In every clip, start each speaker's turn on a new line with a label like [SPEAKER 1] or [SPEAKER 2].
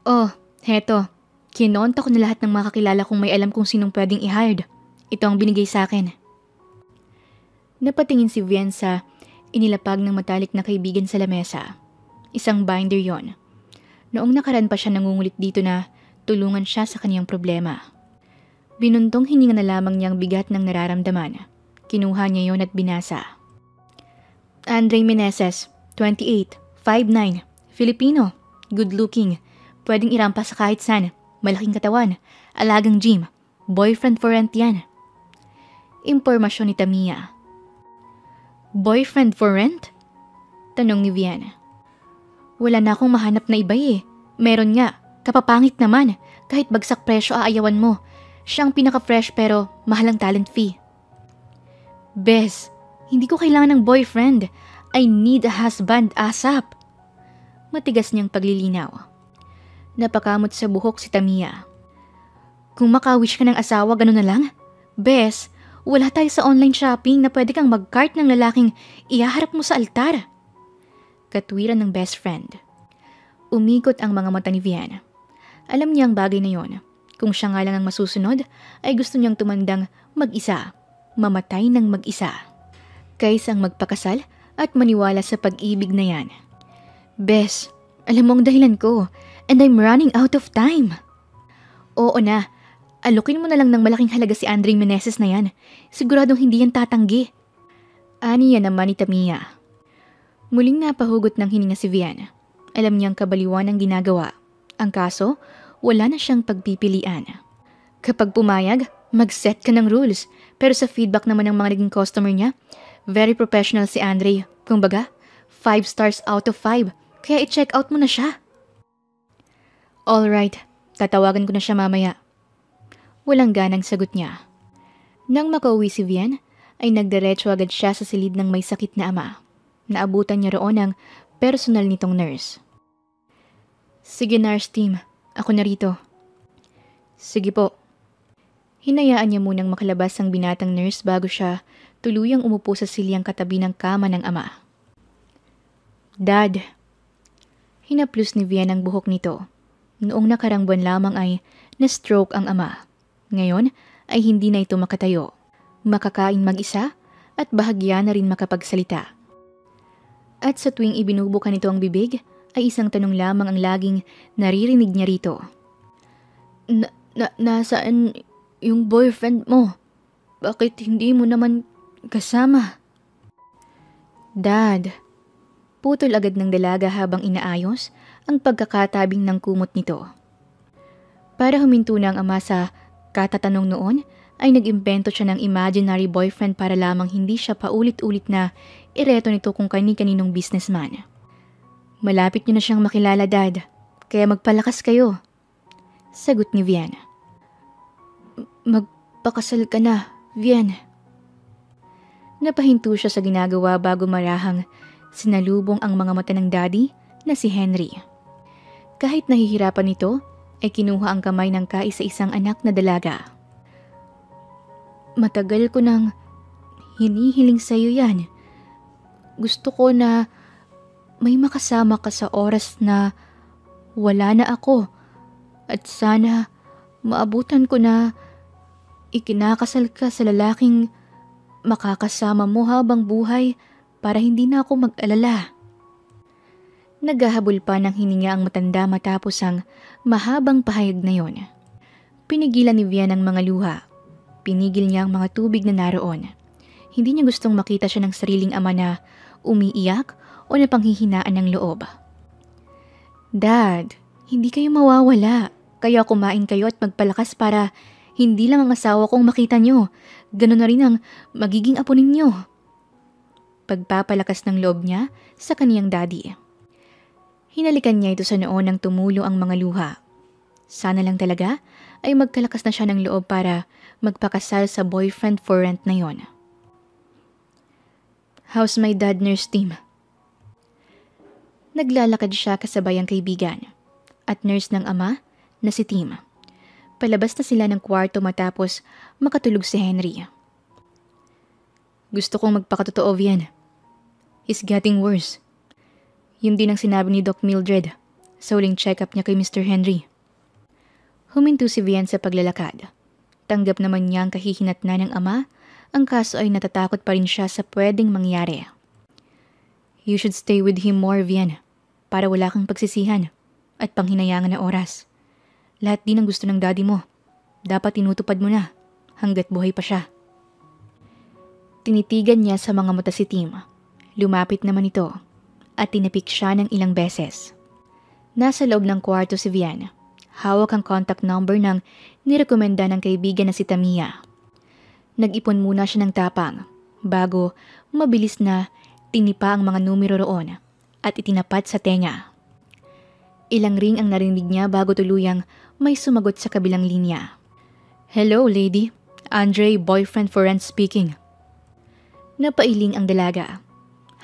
[SPEAKER 1] Oh, heto. Kinonta ko na lahat ng mga kakilala kong may alam kung sinong pwedeng i-hired. Ito ang binigay sa akin. Napatingin si Vian sa inilapag ng matalik na kaibigan sa lamesa. Isang binder yon. Noong nakaraan pa siya nangungulit dito na tulungan siya sa kaniyang problema. Binuntong hininga na lamang niyang bigat ng nararamdaman. Kinuha niya yon at binasa. Andre Meneses, 28, 5'9", Filipino, good looking, pwedeng irampas sa kahit saan, malaking katawan, alagang gym, boyfriend for rent yan. Impormasyon ni Tamiya. Boyfriend for rent? Tanong ni Vian. Wala na akong mahanap na iba eh. Meron nga, kapapangit naman, kahit bagsak presyo aayawan mo. Siya ang pinaka-fresh pero mahal ang talent fee. Bes, hindi ko kailangan ng boyfriend. I need a husband ASAP. Matigas niyang paglilinaw. Napakamot sa buhok si Tamiya. Kung makawish ka ng asawa, gano'n na lang? Bes, wala tayo sa online shopping na pwede kang mag-cart ng lalaking ihaharap mo sa altar. Katwiran ng best friend. Umikot ang mga mata ni Vian. Alam niya ang bagay na yon. Kung siya nga lang ang masusunod, ay gusto niyang tumandang mag-isa. Mamatay ng mag-isa. Kaysang magpakasal at maniwala sa pag-ibig na yan. Bes, alam mo ang dahilan ko and I'm running out of time. Oo na, alukin mo na lang ng malaking halaga si Andre Meneses na yan. Siguradong hindi yan tatanggi. Ani yan naman ni Tamiya. Muling napahugot ng hininga si Vian. Alam niyang kabaliwan ang ginagawa. Ang kaso, wala na siyang pagpipilian. Kapag pumayag, mag-set ka ng rules. Pero sa feedback naman ng mga naging customer niya, very professional si Andre. Kumbaga, 5 stars out of 5. Kaya i-check out mo na siya. Alright, tatawagan ko na siya mamaya. Walang ganang sagot niya. Nang makauwi si Vian, ay nagdiretso agad siya sa silid ng may sakit na ama. Naabutan niya roon ang personal nitong nurse. Sige nurse team, ako na rito. Sige po. Hinayaan niya munang makalabas ang binatang nurse bago siya tuluyang umupo sa silyang katabi ng kama ng ama. Dad. Hinaplos ni Vian ang buhok nito. Noong nakarang buwan lamang ay na-stroke ang ama. Ngayon ay hindi na ito makatayo. Makakain mag-isa at bahagya na rin makapagsalita. At sa tuwing ibinubukan nito ang bibig, ay isang tanong lamang ang laging naririnig niya rito. Nasaan yung boyfriend mo? Bakit hindi mo naman kasama? Dad. Putol agad ng dalaga habang inaayos ang pagkakatabing ng kumot nito. Para huminto na ang ama sa katatanong noon, ay nag-imbento siya ng imaginary boyfriend para lamang hindi siya paulit-ulit na ireto nito kung kani-kaninong businessman. Malapit niyo na siyang makilala, Dad. Kaya magpalakas kayo. Sagot ni Vian. Magpakasal ka na, Vian. Napahinto siya sa ginagawa bago marahang sinalubong ang mga mata ng daddy na si Henry. Kahit nahihirapan nito, ay kinuha ang kamay ng kaisa-isang anak na dalaga. Matagal ko nang hinihiling sa iyo yan. Gusto ko na may makasama ka sa oras na wala na ako. At sana maabutan ko na ikinakasal ka sa lalaking makakasama mo habang buhay para hindi na ako mag-alala. Naghahabol pa ng hininga ang matanda matapos ang mahabang pahayag na yon. Pinigilan ni Vian ang mga luha. Pinigil niya ang mga tubig na naroon. Hindi niya gustong makita siya ng sariling ama na umiiyak o napanghihinaan ng loob. Dad, hindi kayo mawawala. Kaya kumain kayo at magpalakas para hindi lang ang asawa kong makita nyo. Ganon na rin ang magiging apo ninyo. Pagpapalakas ng loob niya sa kaniyang daddy. Hinalikan niya ito sa noon nang tumulo ang mga luha. Sana lang talaga ay magkalakas na siya ng loob para magpakasal sa boyfriend for rent na yon. How's my dad, nurse team? Naglalakad siya kasabay ang kaibigan at nurse ng ama na si Tim. Palabas na sila ng kwarto matapos makatulog si Henry. Gusto kong magpakatotoo, Vian. He's getting worse. Yun din ang sinabi ni Doc Mildred. sa huling check-up niya kay Mr. Henry. Huminto si Vian sa paglalakad. Tanggap naman niya ang kahihinatnan ng ama, ang kaso ay natatakot pa rin siya sa pwedeng mangyari. You should stay with him more, Vian, para wala kang pagsisihan at panghinayangan na oras. Lahat din ang gusto ng daddy mo. Dapat tinutupad mo na hanggat buhay pa siya. Tinitigan niya sa mga mata si Tim. Lumapit naman ito at tinapik siya ng ilang beses. Nasa loob ng kwarto si Vian. Hawak ang contact number ng nirekomenda ng kaibigan na si Tamiya. Nag-ipon muna siya ng tapang bago mabilis na tinipa ang mga numero roon at itinapat sa tenga. Ilang ring ang narinig niya bago tuluyang may sumagot sa kabilang linya. Hello, lady. Andre, boyfriend for rent speaking. Napailing ang dalaga.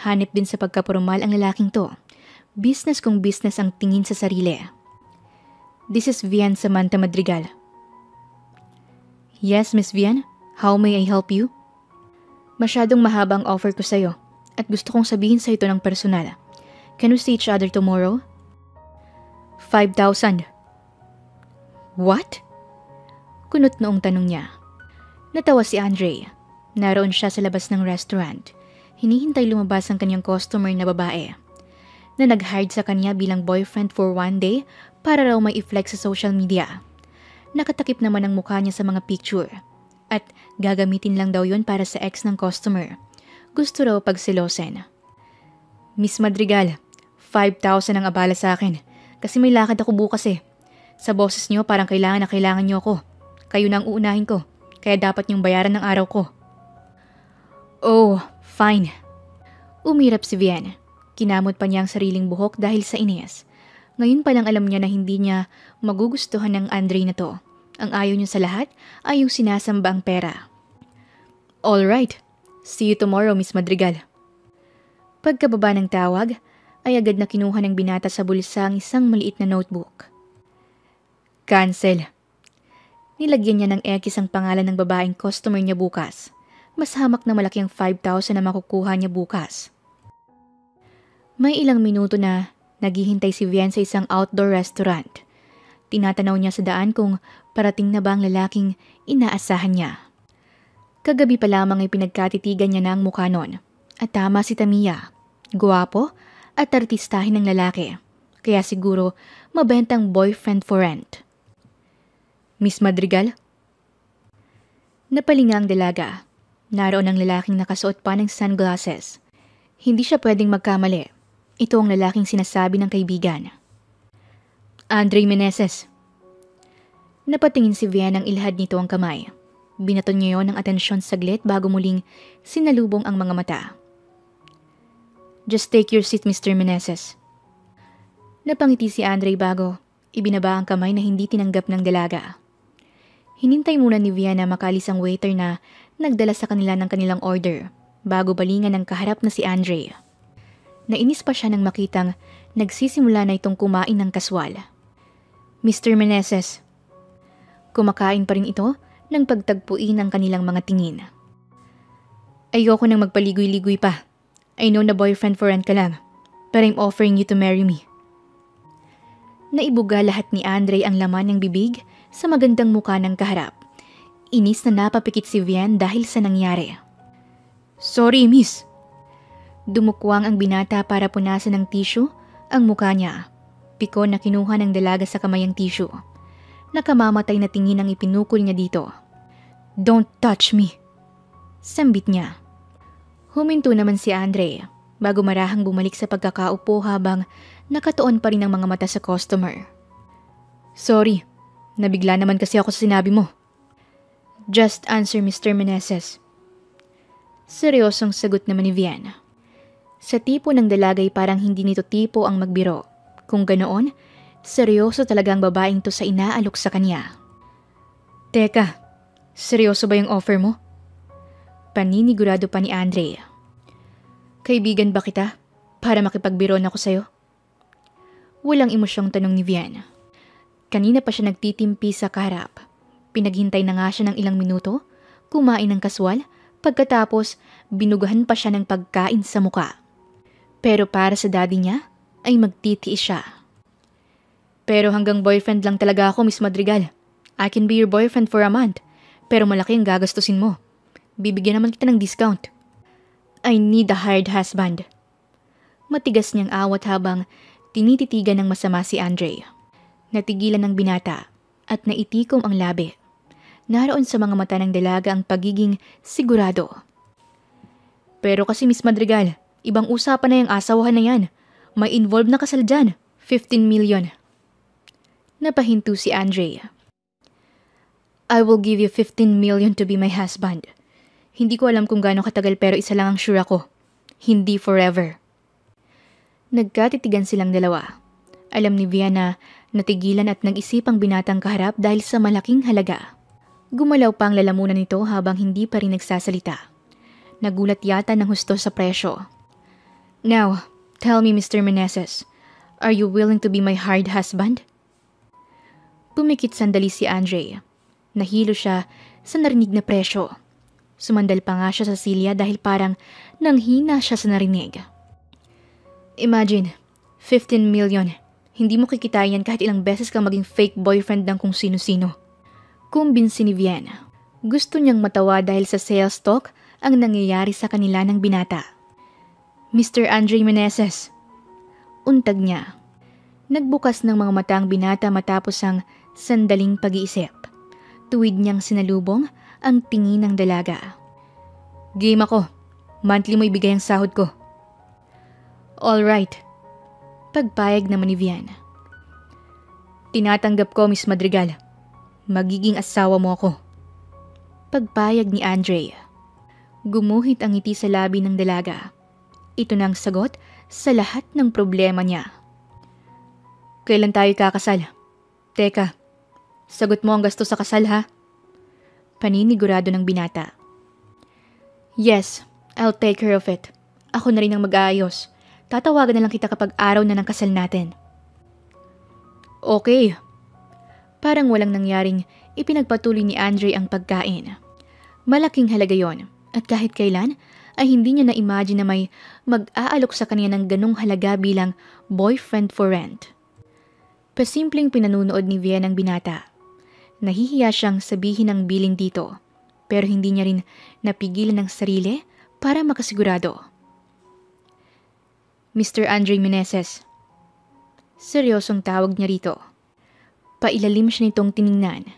[SPEAKER 1] Hanip din sa pagkapormal ang lalaking to. Business kung business ang tingin sa sarili. This is Vian Samantha Madrigal. Yes, Miss Vian. How may I help you? Masyadong mahaba ang offer ko sa'yo at gusto kong sabihin sa ito ng personal. Can we see each other tomorrow? 5,000. What? Kunot noong tanong niya. Natawa si Andre. Naroon siya sa labas ng restaurant. Hinihintay lumabas ang kanyang customer na babae na nag-hired sa kanya bilang boyfriend for one day para raw may i-flex sa social media. Nakatakip naman ang mukha niya sa mga picture at gagamitin lang daw yon para sa ex ng customer. Gusto raw pagsilosen. Miss Madrigal, 5,000 ang abala sa akin kasi may lakad ako bukas eh. Sa boses niyo parang kailangan na kailangan niyo ako. Kayo na ang uunahin ko, kaya dapat niyong bayaran ng araw ko. Oh, fine. Umirap si Vian. Kinamot pa niya ang sariling buhok dahil sa inis. Ngayon pa lang alam niya na hindi niya magugustuhan ng Andre na to. Ang ayaw niya sa lahat ay yung sinasamba ang pera. Alright, see you tomorrow, Miss Madrigal. Pagkababa ng tawag, ay agad na kinuha ng binata sa bulsa ang isang maliit na notebook. Cancel. Nilagyan niya ng X ang pangalan ng babaeng customer niya bukas. Mas hamak na malaki ang 5,000 na makukuha niya bukas. May ilang minuto na naghihintay si Vian sa isang outdoor restaurant. Tinatanaw niya sa daan kung parating na ba ang lalaking inaasahan niya. Kagabi pa lamang ay pinagkatitigan niya na ang mukha nun. At tama si Tamiya. Guwapo at artistahin ng lalaki. Kaya siguro mabentang boyfriend for rent. Miss Madrigal? Napalinga ang dalaga. Naroon ang lalaking nakasuot pa ng sunglasses. Hindi siya pwedeng magkamali. Ito ang lalaking sinasabi ng kaibigan. Andre Meneses. Napatingin si Vian ng ilhad nito ang kamay. Binaton niya yon ng atensyon saglit bago muling sinalubong ang mga mata. Just take your seat, Mr. Meneses. Napangiti si Andre bago ibinaba ang kamay na hindi tinanggap ng dalaga. Hinintay muna ni Vian na makalis ang waiter na nagdala sa kanila ng kanilang order bago balingan ng kaharap na si Andre. Nainis pa siya nang makitang nagsisimula na itong kumain ng kaswal. Mr. Meneses. Kumakain pa rin ito nang pagtagpuin ang kanilang mga tingin. Ayoko nang magpaligoy-ligoy pa. I know na boyfriend for rent ka lang, but I'm offering you to marry me. Naibuga lahat ni Andre ang laman ng bibig sa magandang muka ng kaharap. Inis na napapikit si Vian dahil sa nangyari. Sorry, miss. Dumukwang ang binata para punasan ng tissue ang muka niya. Pikon na kinuha ng dalaga sa kamay ang tissue. Nakamamatay na tingin ang ipinukol niya dito. Don't touch me. Sambit niya. Huminto naman si Andre bago marahang bumalik sa pagkakaupo habang nakatuon pa rin ang mga mata sa customer. Sorry, nabigla naman kasi ako sa sinabi mo. Just answer, Mr. Meneses. Seryosong sagot naman ni Vian. Sa tipo ng dalagay parang hindi nito tipo ang magbiro. Kung ganoon, seryoso talaga ang babaeng to sa inaalok sa kanya. Teka, seryoso ba yung offer mo? Paninigurado pa ni Andre. Kaibigan ba kita para makipagbiro na ako sa'yo? Walang emosyong tanong ni Vian. Kanina pa siya nagtitimpi sa kaharap. Pinaghintay na nga siya ng ilang minuto, kumain ng kaswal, pagkatapos binugahan pa siya ng pagkain sa muka. Pero para sa daddy niya, ay magtitiis siya. Pero hanggang boyfriend lang talaga ako, Miss Madrigal. I can be your boyfriend for a month. Pero malaki ang gagastusin mo. Bibigyan naman kita ng discount. I need a hired husband. Matigas niyang awat habang tinititigan ng masama si Andre. Natigilan ng binata at naitikom ang labi. Naroon sa mga mata ng dalaga ang pagiging sigurado. Pero kasi Miss Madrigal, ibang usapan na yung asawahan na yan. May involved na kasal dyan. 15 million. Napahinto si Andre. I will give you 15 million to be my husband. Hindi ko alam kung gaano katagal pero isa lang ang sure ako. Hindi forever. Nagkatitigan silang dalawa. Alam ni Viana, natigilan at nag-isipang binatang kaharap dahil sa malaking halaga. Gumalaw pa ang lalamunan nito habang hindi pa rin nagsasalita. Nagulat yata ng husto sa presyo. Now, tell me Mr. Meneses, are you willing to be my hired husband? Pumikit sandali si Andre. Nahilo siya sa narinig na presyo. Sumandal pa nga siya sa silya dahil parang nanghina siya sa narinig. Imagine, 15 million. Hindi mo kikitayan kahit ilang beses kang maging fake boyfriend ng kung sino-sino. Kumbinsi ni Viana. Gusto niyang matawa dahil sa sales talk ang nangyayari sa kanila ng binata. Mr. Andre Meneses. Untag niya. Nagbukas ng mga mata ang binata matapos ang sandaling pag-iisip. Tuwid niyang sinalubong ang tingin ng dalaga. Game ako. Monthly mo ibigay ang sahod ko. Alright. Pagpayag naman ni Viana. Tinatanggap ko, Miss Madrigal. Magiging asawa mo ako. Pagpayag ni Andre. Gumuhit ang ngiti sa labi ng dalaga. Ito na ang sagot sa lahat ng problema niya. Kailan tayo kakasal? Teka, sagot mo ang gasto sa kasal ha? Paninigurado ng binata. Yes, I'll take care of it. Ako na rin ang mag-aayos. Tatawagan na lang kita kapag araw na ng kasal natin. Okay. Parang walang nangyaring ipinagpatuloy ni Andre ang pagkain. Malaking halaga yon at kahit kailan ay hindi niya na-imagine na may mag-aalok sa kanya ng ganong halaga bilang boyfriend for rent. Pasimpleng pinanunood ni Vian ang binata. Nahihiya siyang sabihin ang bilin dito, pero hindi niya rin napigilan ng sarili para makasigurado. Mr. Andre Meneses. Seryosong tawag niya rito. Pailalim siya nitong tiningnan.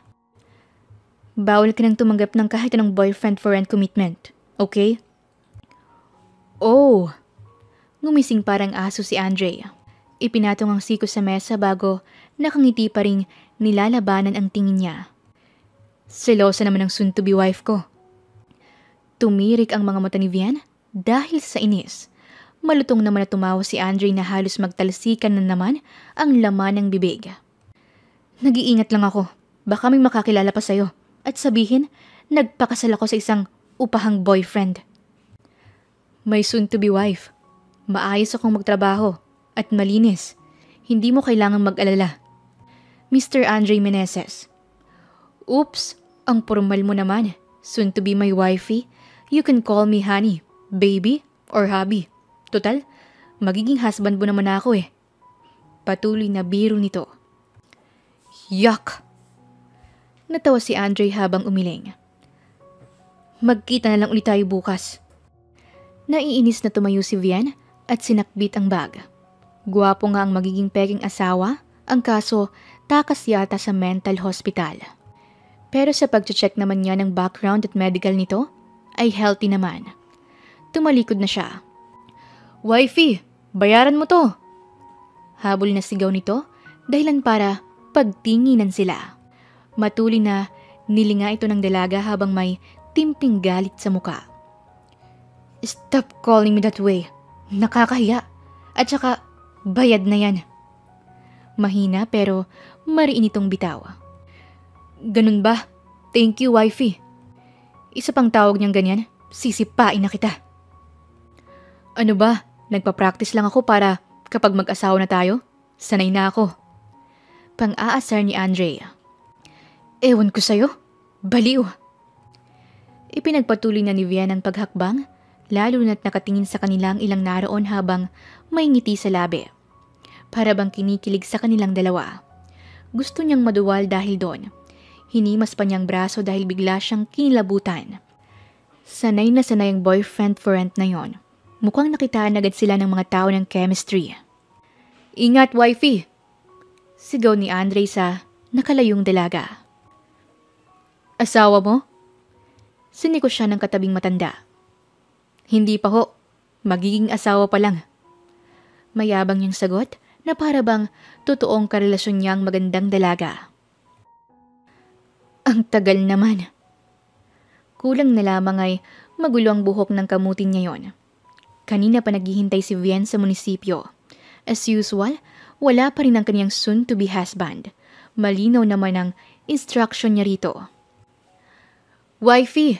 [SPEAKER 1] Bawal ka nang tumanggap ng kahit anong boyfriend for rent commitment, okay? Oh! Ngumising parang aso si Andre. Ipinatong ang siko sa mesa bago nakangiti pa ring nilalabanan ang tingin niya. Selosa naman ang soon-to-be wife ko. Tumirik ang mga mata ni Vian dahil sa inis. Malutong naman na tumawa si Andre na halos magtalsikan na naman ang laman ng bibig. Nag-iingat lang ako. Baka may makakilala pa sa'yo at sabihin, nagpakasal ako sa isang upahang boyfriend. May soon-to-be wife. Maayos akong magtrabaho at malinis. Hindi mo kailangang mag-alala. Mr. Andre Meneses. Oops, ang formal mo naman. Soon to be my wifey. You can call me honey, baby, or hubby. Total, magiging husband mo naman ako eh. Patuloy na biro nito. Yuck! Natawa si Andre habang umiling. Magkita na lang ulit tayo bukas. Naiinis na tumayo si Vian at sinakbit ang bag. Guwapo nga ang magiging peking asawa, ang kaso takas yata sa mental hospital. Pero sa pag-check naman niya ng background at medical nito, ay healthy naman. Tumalikod na siya. Wifey, bayaran mo to! Habol na sigaw nito, dahilan para pagtinginan sila. Matuloy na nilinga ito ng dalaga habang may timping galit sa muka. Stop calling me that way. Nakakahiya. At saka, bayad na yan. Mahina pero mariin itong bitaw. Ganun ba? Thank you, wifey. Isa pang tawag niyang ganyan, sisipain na kita. Ano ba? Nagpa-practice lang ako para kapag mag-asawa na tayo, sanay na ako. Pang-aasar ni Andre. Ewan ko sa'yo, baliw. Ipinagpatuloy na ni Vian ang paghakbang, lalo na't nakatingin sa kanilang ilang naroon habang may ngiti sa labi. Para bang kinikilig sa kanilang dalawa. Gusto niyang maduwal dahil doon. Hinimas pa niyang braso dahil bigla siyang kinilabutan. Sanay na sanay ang boyfriend for rent na yon. Mukhang nakitaan agad sila ng mga tao ng chemistry. "Ingat, wifey!" Sigaw ni Andre sa nakalayong dalaga. "Asawa mo?" Siniko siya ng katabing matanda. "Hindi pa ho. Magiging asawa pa lang." Mayabang niyang sagot na para bang totoong karelasyon niyang magandang dalaga. Ang tagal naman. Kulang na lamang ay magulo ang buhok ng kamutin niya yon. Kanina pa naghihintay si Vian sa munisipyo. As usual, wala pa rin ang kanyang soon-to-be husband. Malinaw naman ang instruction niya rito. "Wifey!"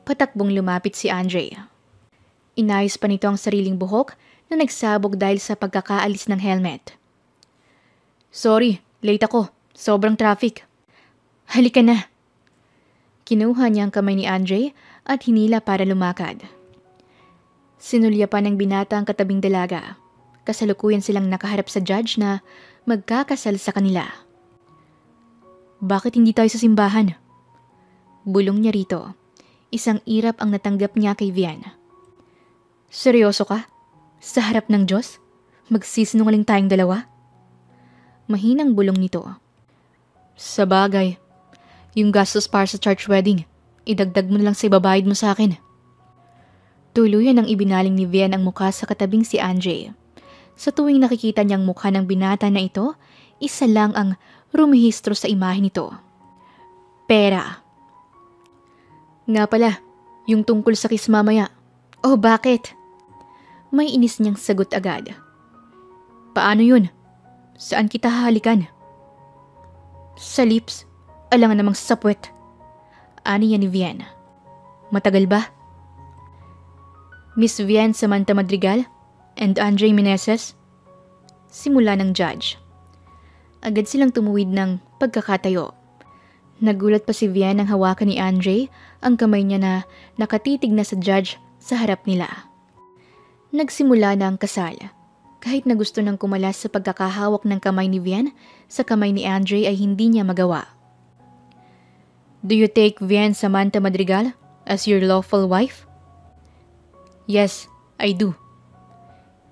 [SPEAKER 1] Patakbong lumapit si Andre. Inayos pa nito ang sariling buhok na nagsabog dahil sa pagkakaalis ng helmet. "Sorry, late ako. Sobrang traffic." "Halika na." Kinuha niya ang kamay ni Andre at hinila para lumakad. Sinulya pa ng binata ang katabing dalaga. Kasalukuyan silang nakaharap sa judge na magkakasal sa kanila. "Bakit hindi tayo sa simbahan?" Bulong niya rito. Isang irap ang natanggap niya kay Vian. "Seryoso ka? Sa harap ng Diyos? Magsisinungaling tayong dalawa?" Mahinang bulong nito. "Sa bagay, yung gastos para sa church wedding, idagdag mo na lang sa ibabayad mo sa akin." Tuluyan ang ibinaling ni Vian ang mukha sa katabing si Andre. Sa tuwing nakikita niyang mukha ng binata na ito, isa lang ang rumihistro sa imahe nito. Pera. "Nga pala, yung tungkol sa kiss mamaya." "Oh, bakit?" May inis niyang sagot agad. "Paano yun? Saan kita hahalikan?" "Sa lips. Alangan namang sapwet." Ani niya ni Vian. "Matagal ba?" "Miss Vian Samantha Madrigal and Andre Meneses." Simula ng judge. Agad silang tumuwid ng pagkakatayo. Nagulat pa si Vian nang hawakan ni Andre ang kamay niya na nakatitig na sa judge sa harap nila. Nagsimula na ang kasal. Kahit na gusto nang kumalas sa pagkakahawak ng kamay ni Vian, sa kamay ni Andre ay hindi niya magawa. "Do you take Vian Samantha Madrigal as your lawful wife?" "Yes, I do."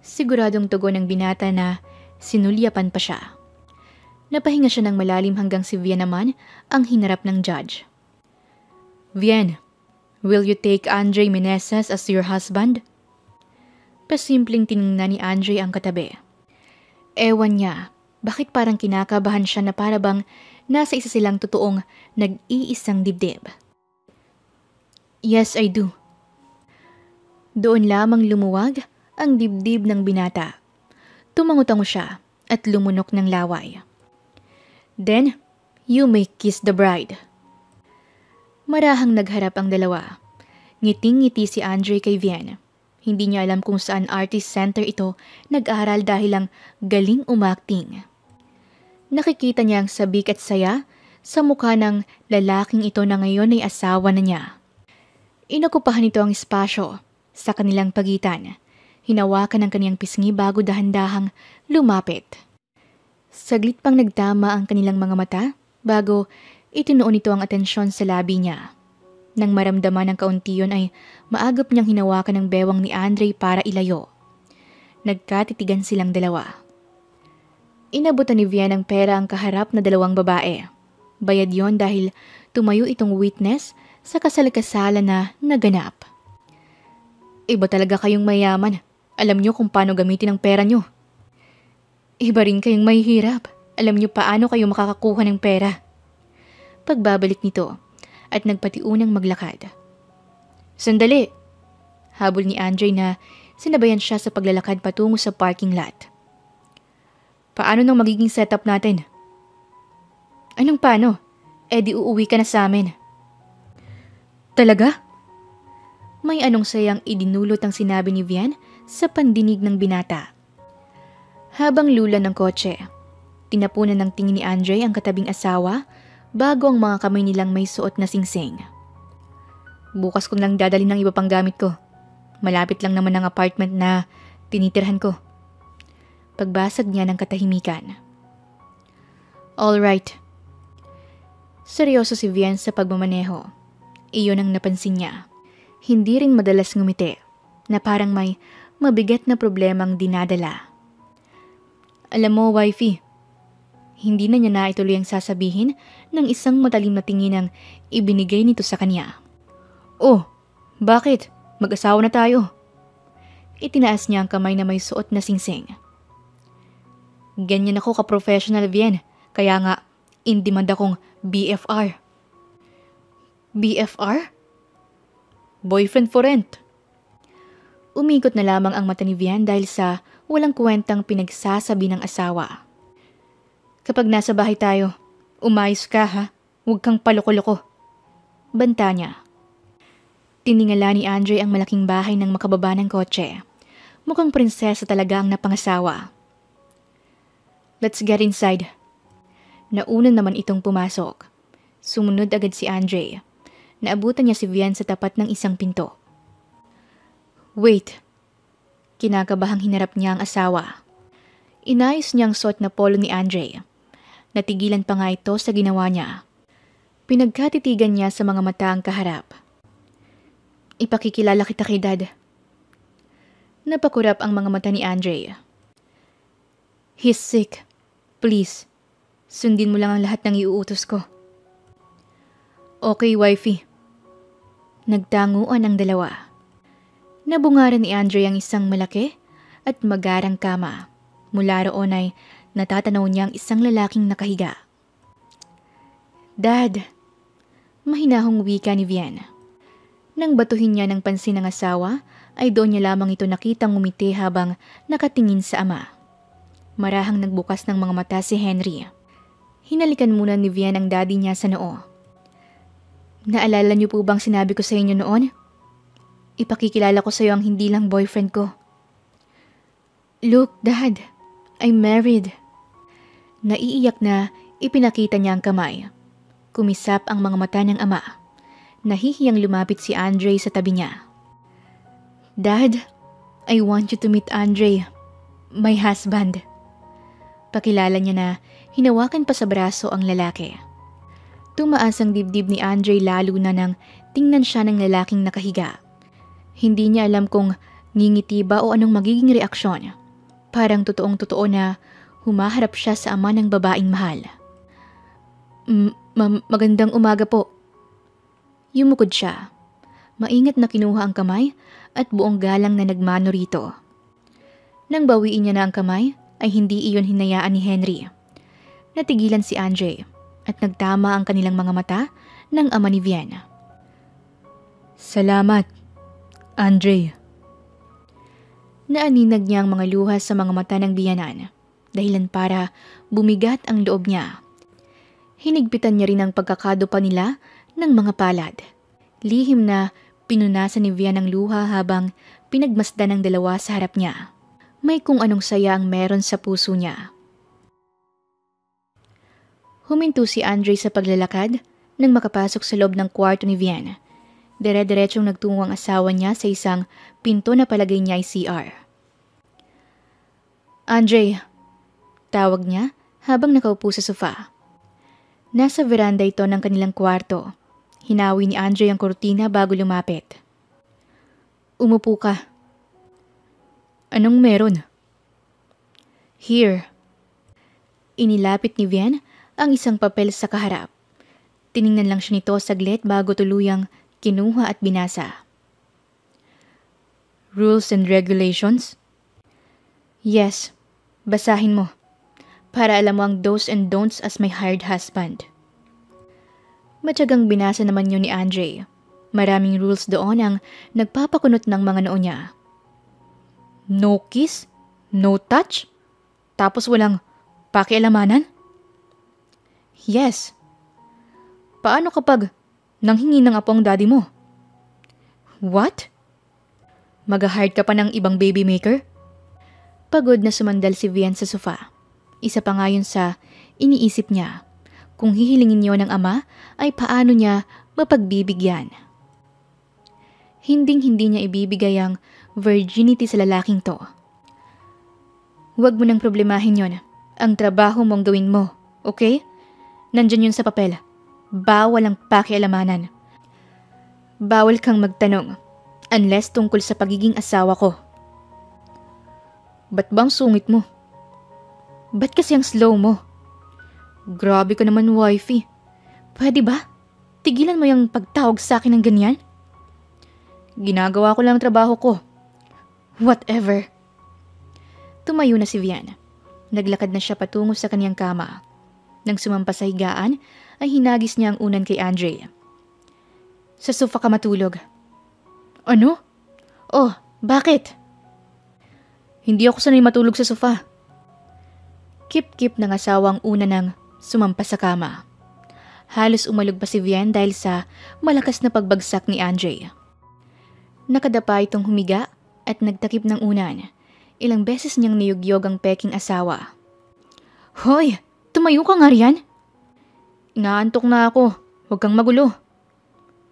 [SPEAKER 1] Siguradong tugon ng binata na sinulyapan pa siya. Napahinga siya ng malalim hanggang si Vian naman ang hinarap ng judge. "Vian, will you take Andre Meneses as your husband?" Pasimpleng tiningnan ni Andre ang katabi. Ewan niya, bakit parang kinakabahan siya na para bang nasa isa silang totoong nag-iisang dibdib. "Yes, I do." Doon lamang lumuwag ang dibdib ng binata. Tumango-tango siya at lumunok ng laway. "Then, you may kiss the bride." Marahang nagharap ang dalawa. Ngiting-ngiti si Andre kay Vian. Hindi niya alam kung saan artist center ito nag-aral dahil lang galing umakting. Nakikita niya ang sabik at saya sa mukha ng lalaking ito na ngayon ay asawa na niya. Inakupahan nito ang espasyo sa kanilang pagitan. Hinawakan ang kaniyang pisngi bago dahan-dahang lumapit. Saglit pang nagtama ang kanilang mga mata bago itinuon nito ang atensyon sa labi niya. Nang maramdaman ng kaunti yun ay maagap niyang hinawakan ng bewang ni Andre para ilayo. Nagkatitigan silang dalawa. Inabutan ni Vian ng pera ang kaharap na dalawang babae. Bayad yon dahil tumayo itong witness sa kasal-kasalan na naganap. "Iba talaga kayong mayaman. Alam niyo kung paano gamitin ang pera niyo." "Iba rin kayong mahihirap. Alam niyo paano kayo makakakuha ng pera." Pagbabalik nito at nagpatiunang maglakad. "Sandali!" Habol ni Andre na sinabayan siya sa paglalakad patungo sa parking lot. "Paano nang magiging setup natin?" "Anong paano? Di uuwi ka na sa amin." "Talaga?" May anong sayang idinulot ang sinabi ni Vian sa pandinig ng binata. Habang lula ng kotse, tinapunan ng tingin ni Andre ang katabing asawa bago ang mga kamay nilang may suot na singsing. "Bukas ko lang dadalhin ng iba pang gamit ko. Malapit lang naman ang apartment na tinitirhan ko." Pagbasag niya ng katahimikan. All right. Seryoso si Vian sa pagmamaneho. Iyon ang napansin niya. Hindi rin madalas ngumiti, na parang may mabigat na problemang dinadala. Alam mo, wifey, hindi na niya naituloy ang sasabihin ng isang matalim na tingin ang ibinigay nito sa kanya. Oh, bakit? Mag-asawa na tayo. Itinaas niya ang kamay na may suot na singsing. Ganyan ako ka-professional, Vian, kaya nga in demand akong BFR. BFR? Boyfriend for rent. Umikot na lamang ang mata ni Vian dahil sa walang kwentang pinagsasabi ng asawa. Kapag nasa bahay tayo, umayos ka ha, huwag kang paloko-loko. Banta niya. Tiningala ni Andre ang malaking bahay ng makababa ng kotse. Mukhang prinsesa talaga ang napangasawa. Let's get inside. Nauna naman itong pumasok. Sumunod agad si Andre. Naabutan niya si Vian sa tapat ng isang pinto. Wait. Kinakabahang hinarap niya ang asawa. Inayos niyang suot na polo ni Andre. Natigilan pa nga ito sa ginawa niya. Pinagkatitigan niya sa mga mata ang kaharap. Ipakikilala kita kay Dad. Napakurap ang mga mata ni Andre. He's sick. Please, sundin mo lang ang lahat ng iuutos ko. Okay, wifey. Nagtanguan ang dalawa. Nabungaran ni Andre ang isang malaki at magarang kama. Mula roon ay natatanaw niya ang isang lalaking nakahiga. Dad, mahinahong wika ni Vian. Nang batuhin niya ng pansin ng asawa, ay doon niya lamang ito nakitang ngumiti habang nakatingin sa ama. Marahang nagbukas ng mga mata si Henry. Hinalikan muna ni Vian ang daddy niya sa noo. Naalala niyo po bang sinabi ko sa inyo noon? Ipakikilala ko sa iyo ang hindi lang boyfriend ko. Look, Dad, I'm married. Naiiyak na ipinakita niya ang kamay. Kumisap ang mga mata ng ama. Nahihiyang lumapit si Andre sa tabi niya. Dad, I want you to meet Andre, my husband. Pakilala niya na hinawakan pa sa braso ang lalaki. Tumaas ang dibdib ni Andre lalo na nang tingnan siya ng lalaking nakahiga. Hindi niya alam kung ngingiti ba o anong magiging reaksyon. Parang totoong-totoo na humaharap siya sa ama ng babaeng mahal. Magandang umaga po. Yumukod siya. Maingat na kinuha ang kamay at buong galang na nagmano rito. Nang bawiin niya na ang kamay, ay hindi iyon hinayaan ni Henry. Natigilan si Andre at nagtama ang kanilang mga mata ng ama ni Vian. Salamat, Andre. Naaninag niya ang mga luha sa mga mata ng biyanan, dahilan para bumigat ang loob niya. Hinigpitan niya rin ang pagkakadupa nila ng mga palad. Lihim na pinunasan ni Vian ang luha habang pinagmasdan ng dalawa sa harap niya. May kung anong saya ang meron sa puso niya. Huminto si Andre sa paglalakad nang makapasok sa loob ng kwarto ni Vian. Dire-diretsong nagtungo ang asawa niya sa isang pinto na palagay niya ay CR. Andre, tawag niya habang nakaupo sa sofa. Nasa veranda ito ng kanilang kwarto. Hinawi ni Andre ang kurtina bago lumapit. Umupo ka. Anong meron? Here. Inilapit ni Vian ang isang papel sa kaharap. Tiningnan lang siya nito saglit bago tuluyang kinuha at binasa. Rules and regulations? Yes, basahin mo. Para alam mo ang do's and don'ts as my hired husband. Matyagang binasa naman yun ni Andre. Maraming rules doon ang nagpapakunot ng mga noo niya. No kiss? No touch? Tapos walang pakialamanan? Yes. Paano kapag nanghingi ng apo ang daddy mo? What? Mag-hire ka pa ng ibang baby maker? Pagod na sumandal si Vian sa sofa. Isa pa nga yun sa iniisip niya. Kung hihilingin niyo ng ama, ay paano niya mapagbibigyan? Hinding-hindi niya ibibigay ang virginity sa lalaking to. Huwag mo nang problemahin yon. Ang trabaho mong gawin mo. Okay? Nandyan yun sa papel. Bawal ang pakialamanan. Bawal kang magtanong unless tungkol sa pagiging asawa ko. Ba't bang sungit mo? Ba't kasi ang slow mo? Grabe ka naman, wifey. Pwede ba? Tigilan mo yung pagtawag sa akin ng ganyan? Ginagawa ko lang ang trabaho ko. Whatever. Tumayo na si Vian. Naglakad na siya patungo sa kaniyang kama. Nang sumampa sa higaan, ay hinagis niya ang unan kay Andre. Sa sofa ka matulog. Ano? Oh, bakit? Hindi ako sanay matulog sa sofa. Kip-kip ng asawang una nang sumampa sa kama. Halos umalog pa si Vian dahil sa malakas na pagbagsak ni Andre. Nakadapa itong humiga at nagtakip ng unan. Ilang beses niyang niyugyog ang peking asawa. Hoy! Tumayo ka nga riyan! Inaantok na ako. Huwag kang magulo.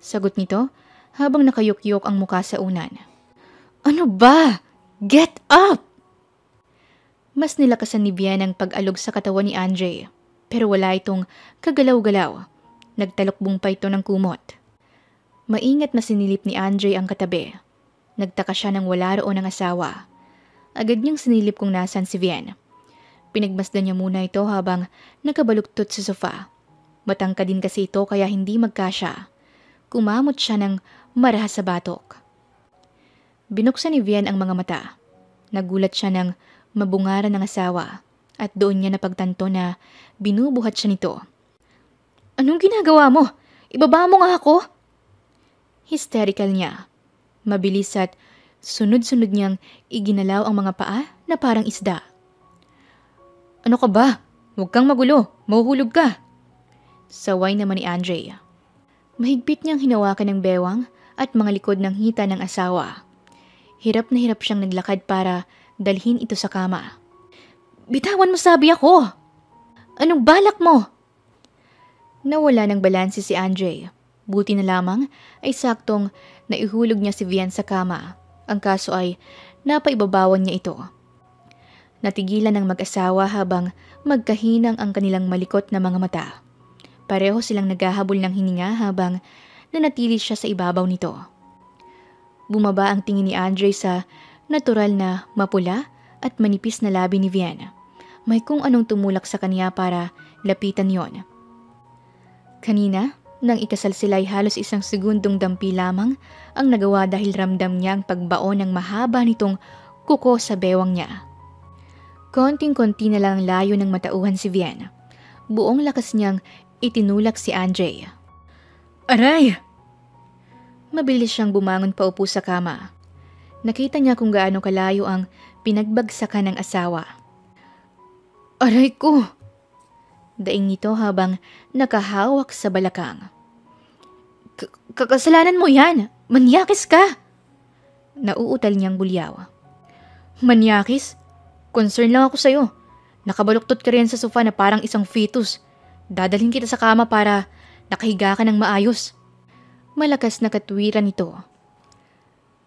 [SPEAKER 1] Sagot nito habang nakayukyok ang muka sa unan. Ano ba? Get up! Mas nilakasan ni Vian ang pag-alog sa katawan ni Andre. Pero wala itong kagalaw-galaw. Nagtalokbong pa ito ng kumot. Maingat na sinilip ni Andre ang katabi. Nagtaka siya nang wala roon ang asawa. Agad niyang sinilip kung nasan si Vian. Pinagmasdan niya muna ito habang nakabaluktot sa sofa. Matangka din kasi ito kaya hindi magkasya. Kumamot siya ng marahas sa batok. Binuksan ni Vian ang mga mata. Nagulat siya ng mabungaran ng asawa at doon niya napagtanto na binubuhat siya nito. Anong ginagawa mo? Ibaba mo nga ako! Hysterical niya. Mabilis at sunod-sunod niyang iginalaw ang mga paa na parang isda. Ano ka ba? Huwag kang magulo. Mahuhulog ka. Saway naman ni Andre. Mahigpit niyang hinawakan ng bewang at mga likod ng hita ng asawa. Hirap na hirap siyang naglakad para dalhin ito sa kama. Bitawan mo sabi ako! Anong balak mo? Nawala ng balanse si Andre. Buti na lamang ay saktong naihulog niya si Vian sa kama. Ang kaso ay napaibabawan niya ito. Natigilan ng mag-asawa habang magkahinang ang kanilang malikot na mga mata. Pareho silang naghahabol ng hininga habang nanatili siya sa ibabaw nito. Bumaba ang tingin ni Andre sa natural na mapula at manipis na labi ni Vian. May kung anong tumulak sa kanya para lapitan yon. Kanina, nang ikasal sila ay halos 1 segundong dampi lamang ang nagawa dahil ramdam niya ang pagbaon ng mahaba nitong kuko sa bewang niya. Konting-konti na lang layo ng matauhan si Vian. Buong lakas niyang itinulak si Andre. Aray! Mabilis siyang bumangon paupo sa kama. Nakita niya kung gaano kalayo ang pinagbagsakan ng asawa. Aray ko! Daing nito habang nakahawak sa balakang. Kakasalanan mo yan! Manyakis ka! Nauutal niyang bulyaw. Manyakis? Concern lang ako sa'yo. Nakabaluktot ka rin sa sofa na parang isang fetus. Dadalhin kita sa kama para nakahiga ka ng maayos. Malakas na katwiran ito.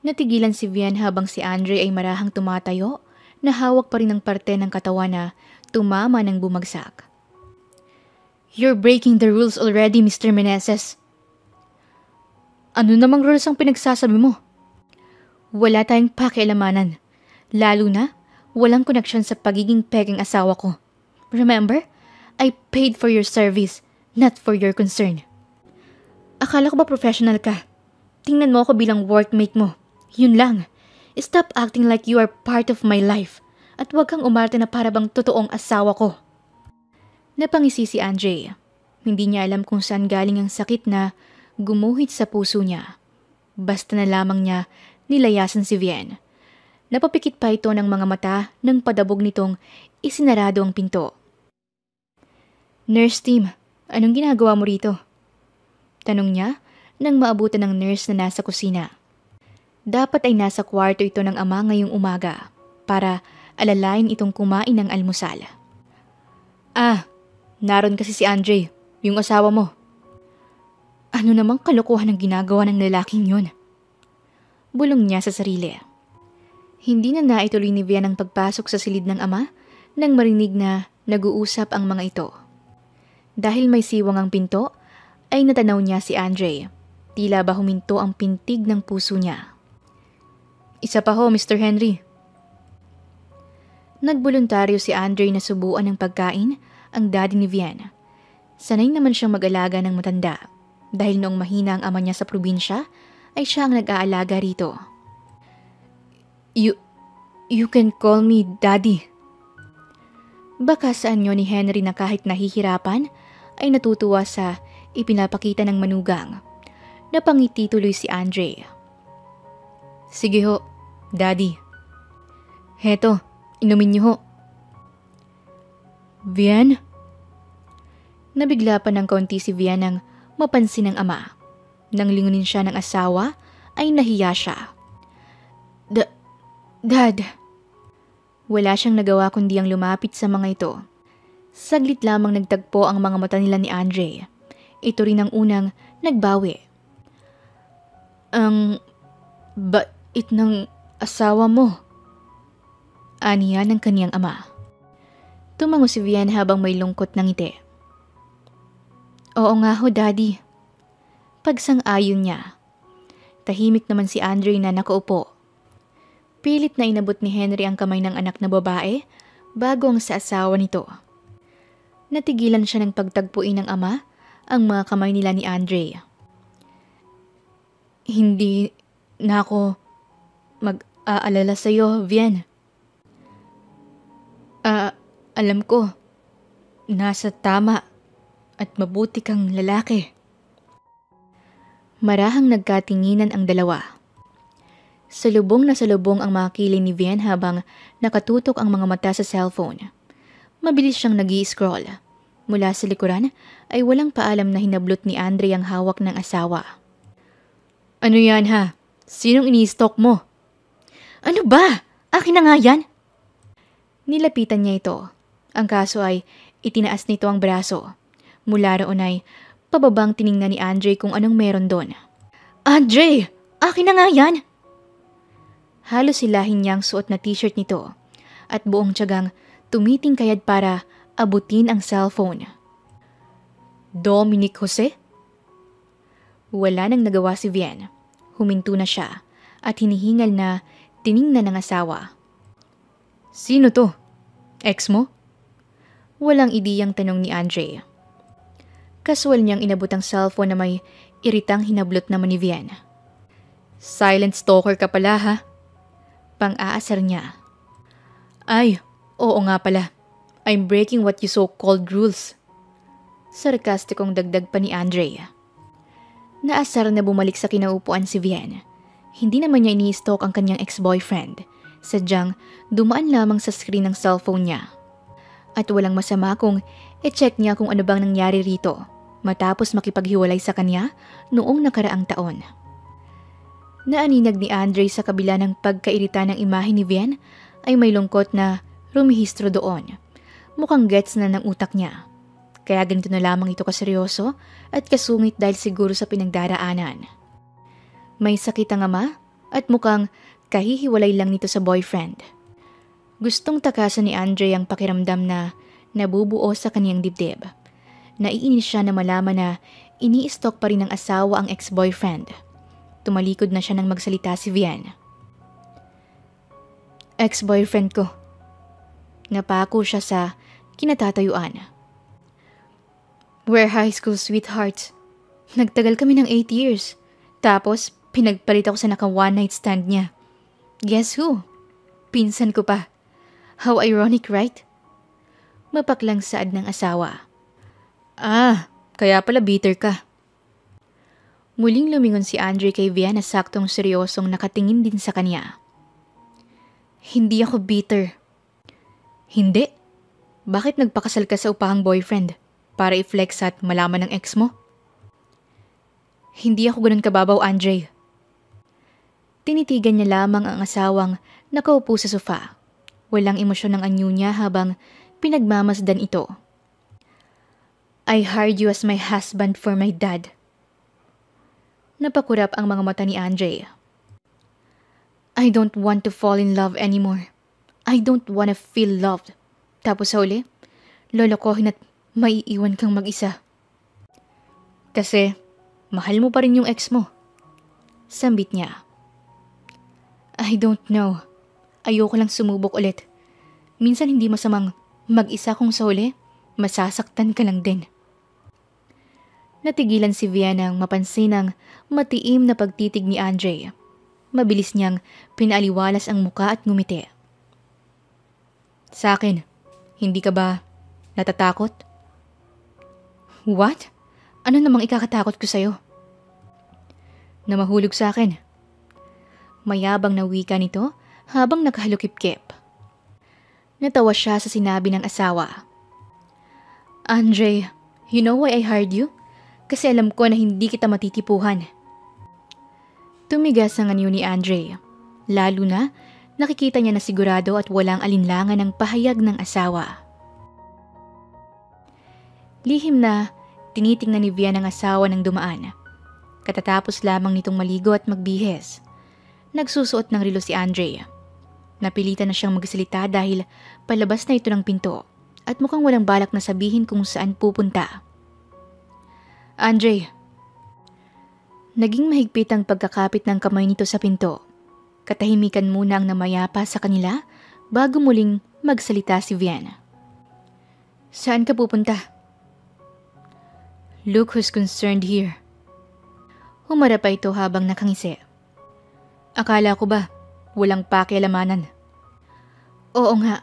[SPEAKER 1] Natigilan si Vian habang si Andre ay marahang tumatayo na hawak pa rin ang parte ng katawan na tumama ng bumagsak. You're breaking the rules already, Mr. Meneses. Ano namang rules ang pinagsasabi mo? Wala tayong pakialamanan. Lalo na, walang koneksyon sa pagiging peking asawa ko. Remember? I paid for your service, not for your concern. Akala ko ba professional ka? Tingnan mo ako bilang workmate mo. Yun lang. Stop acting like you are part of my life. At huwag kang umarte na para bang totoong asawa ko. Napangisi si Andre. Hindi niya alam kung saan galing ang sakit na gumuhit sa puso niya. Basta na lamang niya nilayasan si Vian. Napapikit pa ito ng mga mata nang padabog nitong isinarado ang pinto. Nurse team, anong ginagawa mo rito? Tanong niya nang maabutan ng nurse na nasa kusina. Dapat ay nasa kwarto ito ng ama ngayong umaga para alalayan itong kumain ng almusal. Naroon kasi si Andre, yung asawa mo. Ano namang kalokohan ang ginagawa ng lalaking yun? Bulong niya sa sarili. Hindi na naituloy ni Vian ang pagpasok sa silid ng ama nang marinig na nag-uusap ang mga ito. Dahil may siwang ang pinto, ay natanaw niya si Andre. Tila ba huminto ang pintig ng puso niya. Isa pa ho, Mr. Henry. Nagboluntaryo si Andre na subuan ng pagkain ang daddy ni Vian. Sanay naman siyang mag-alaga ng matanda. Dahil noong mahina ang ama niya sa probinsya, ay siya ang nag-aalaga rito. You can call me Daddy. Baka sa anyo ni Henry na kahit nahihirapan, ay natutuwa sa ipinapakita ng manugang. Napangiti tuloy si Andre. Sige ho, Daddy. Heto, inumin niyo ho. Vian? Nabigla pa ng kaunti si Vian nang mapansin ng ama. Nang lingunin siya ng asawa, ay nahiya siya. Dad. Wala siyang nagawa kundi ang lumapit sa mga ito. Saglit lamang nagtagpo ang mga mata nila ni Andre. Ito rin ang unang nagbawi. Ang bait ng asawa mo. Aniya ng kaniyang ama. Tumango si Vian habang may lungkot ng ngiti. Oo nga ho, Daddy. Pagsang-ayon niya. Tahimik naman si Andre na nakaupo. Pilit na inabot ni Henry ang kamay ng anak na babae bago ang sa asawa nito. Natigilan siya ng pagtagpuin ng ama ang mga kamay nila ni Andre. Hindi na ako mag-aalala sa iyo, Vian. Alam ko, nasa tama at mabuti kang lalaki. Marahang nagkatinginan ang dalawa. Salubong na salubong ang mga kilay ni Vian habang nakatutok ang mga mata sa cellphone. Mabilis siyang nag-i-scroll. Mula sa likuran ay walang paalam na hinablot ni Andre ang hawak ng asawa. Ano yan ha? Sinong ini-stalk mo? Ano ba? Akin na nga yan? Nilapitan niya ito. Ang kaso ay itinaas nito ang braso. Mula roon ay pababang tiningnan ni Andre kung anong meron doon. Andre! Akin na nga yan! Halos silahin niya ang suot na t-shirt nito at buong tiyagang tumitingkayad para abutin ang cellphone. Dominic Jose? Wala nang nagawa si Vian. Huminto na siya at hinihingal na tiningnan ng asawa. Sino to? Ex mo? Walang ideyang tanong ni Andre. Kaswal niyang inabot ang cellphone na may iritang hinablot naman ni Vian. Silent stalker ka pala ha? Pang-aasar niya. Ay, oo nga pala. I'm breaking what you so-called rules. Sarkastikong dagdag pa ni Andre. Naasar na bumalik sa kinaupuan si Vian. Hindi naman niya ini-stalk ang kanyang ex-boyfriend. Sadyang dumaan lamang sa screen ng cellphone niya. At walang masama kung i-check niya kung ano bang nangyari rito matapos makipaghiwalay sa kanya noong nakaraang taon. Naaninag ni Andre sa kabila ng pagkairita ng imahe ni Vian ay may lungkot na rumihistro doon. Mukhang gets na ng utak niya. Kaya ganito na lamang ito kaseryoso at kasungit dahil siguro sa pinagdaraanan. May sakit ang ama at mukhang kahihiwalay lang nito sa boyfriend. Gustong takasan ni Andre ang pakiramdam na nabubuo sa kaniyang dibdib. Naiinis siya na malaman na ini-stalk pa rin ng asawa ang ex-boyfriend. Tumalikod na siya nang magsalita si Vian. Ex-boyfriend ko. Napako siya sa kinatatayuan. We're high school sweethearts. Nagtagal kami ng 8 years. Tapos, pinagpalit ako sa naka-one night stand niya. Guess who? Pinsan ko pa. How ironic, right? Mapaklang saad ng asawa. Kaya pala bitter ka. Muling lumingon si Andre kay Vian na saktong seryosong nakatingin din sa kanya. Hindi ako bitter. Hindi? Bakit nagpakasal ka sa upahang boyfriend? Para i-flex at malaman ng ex mo? Hindi ako ganun kababaw, Andre. Tinitigan niya lamang ang asawang nakaupo sa sofa. Walang emosyon ng anyo niya habang pinagmamasdan ito. I hired you as my husband for my dad. Napakurap ang mga mata ni Andre. I don't want to fall in love anymore. I don't want to feel loved. Tapos sa uli, lolokohin at maiiwan kang mag-isa. Kasi, mahal mo pa rin yung ex mo. Sambit niya. I don't know. Ayoko lang sumubok ulit. Minsan hindi masamang mag-isa kung sa huli, masasaktan ka lang din. Natigilan si Vienna ang mapansin ang matiim na pagtitig ni Andre. Mabilis niyang pinaliwalas ang muka at ngumiti. Sa akin, hindi ka ba natatakot? What? Ano namang ikakatakot ko sa'yo? Na mahulog sa akin. Mayabang na wika nito habang nakahalukip-kip. Natawa siya sa sinabi ng asawa. Andre, you know why I hired you? Kasi alam ko na hindi kita matitipuhan. Tumigas ang anyo ni Andre. Lalo na, nakikita niya na sigurado at walang alinlangan ang pahayag ng asawa. Lihim na, tinitingnan ni Vian ang asawa ng dumaan. Katatapos lamang nitong maligo at magbihis. Nagsusuot ng relo si Andre. Napilitan na siyang magsalita dahil palabas na ito ng pinto at mukhang walang balak na sabihin kung saan pupunta. Andre. Naging mahigpit ang pagkakapit ng kamay nito sa pinto. Katahimikan muna ang namayapa sa kanila bago muling magsalita si Vian. Saan ka pupunta? Look who's concerned here. Humarap pa ito habang nakangisi. Akala ko ba walang pakialamanan? Oo nga,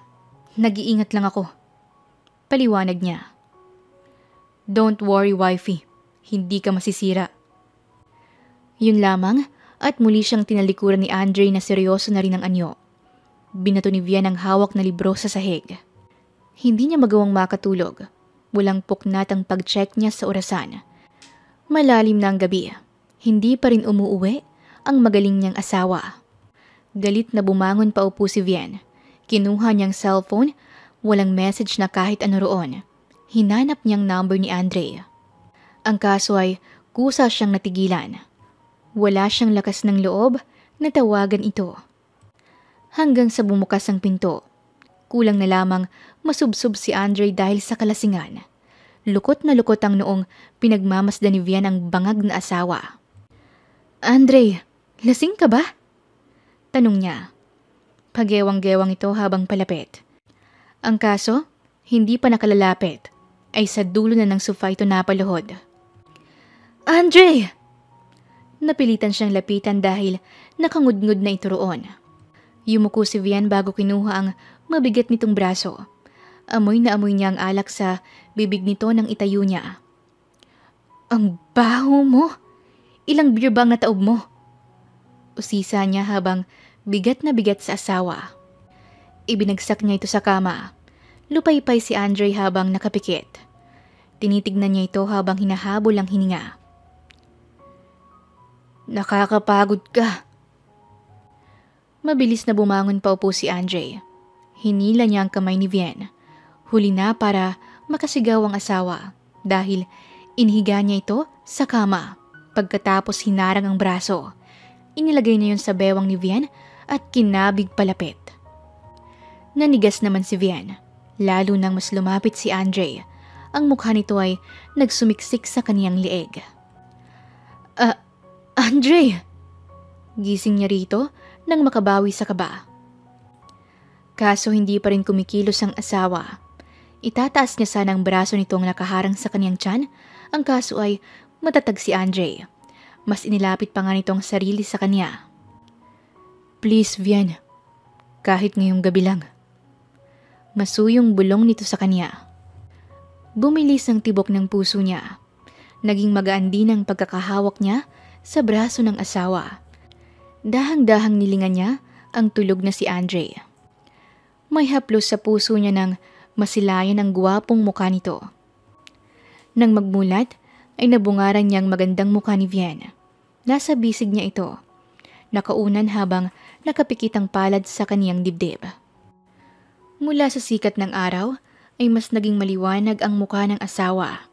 [SPEAKER 1] nag-iingat lang ako. Paliwanag niya. Don't worry, wifey. Hindi ka masisira. Yun lamang at muli siyang tinalikuran ni Andre na seryoso na rin ang anyo. Binato ni Vian ang hawak na libro sa sahig. Hindi niya magawang makatulog. Walang puknat ang pag-check niya sa orasan. Malalim na ang gabi. Hindi pa rin umuuwi ang magaling niyang asawa. Galit na bumangon pa upo si Vian. Kinuha niyang cellphone, walang message na kahit ano roon. Hinanap niyang number ni Andre. Ang kaso ay kusa siyang natigilan. Wala siyang lakas ng loob na tawagan ito. Hanggang sa bumukas ang pinto. Kulang na lamang masubsob si Andre dahil sa kalasingan. Lukot na lukot ang noong pinagmamasdan ni Vian ang bangag na asawa. Andre, lasing ka ba? Tanong niya. Pagewang-gewang ito habang palapit. Ang kaso, hindi pa nakalalapit, ay sa dulo na ng sofa ito napaluhod. Andre! Napilitan siyang lapitan dahil nakangudngud na ito roon. Yumuko si Vian bago kinuha ang mabigat nitong braso. Amoy na amoy niya ang alak sa bibig nito nang itayo niya. Ang baho mo! Ilang beer bang nataob mo? Usisa niya habang bigat na bigat sa asawa. Ibinagsak niya ito sa kama. Lupaypay si Andre habang nakapikit. Tinitignan niya ito habang hinahabol ang hininga. Nakakapagod ka. Mabilis na bumangon pa upo si Andre. Hinila niya ang kamay ni Vian. Huli na para makasigaw ang asawa dahil inhiga niya ito sa kama. Pagkatapos hinarang ang braso. Inilagay niya yun sa bewang ni Vian at kinabig palapit. Nanigas naman si Vian, lalo nang mas lumapit si Andre. Ang mukha nito ay nagsumiksik sa kaniyang leeg. Andre! Gising niya rito nang makabawi sa kaba. Kaso hindi pa rin kumikilos ang asawa. Itataas niya sana ang braso nitong nakaharang sa kaniyang tiyan. Ang kaso ay matatag si Andre. Mas inilapit pa nga nitong sarili sa kanya. Please, Vian. Kahit ngayong gabi lang. Masuyong bulong nito sa kanya. Bumilis ang tibok ng puso niya. Naging magaan din ang pagkakahawak niya sa braso ng asawa. Dahang-dahang nilingan niya ang tulog na si Andre. May haplos sa puso niya nang masilayan ang gwapong mukha nito. Nang magmulat, ay nabungaran niyang magandang mukha ni Vian. Nasa bisig niya ito. Nakaunan habang nakapikit ang palad sa kaniyang dibdib. Mula sa sikat ng araw, ay mas naging maliwanag ang mukha ng asawa.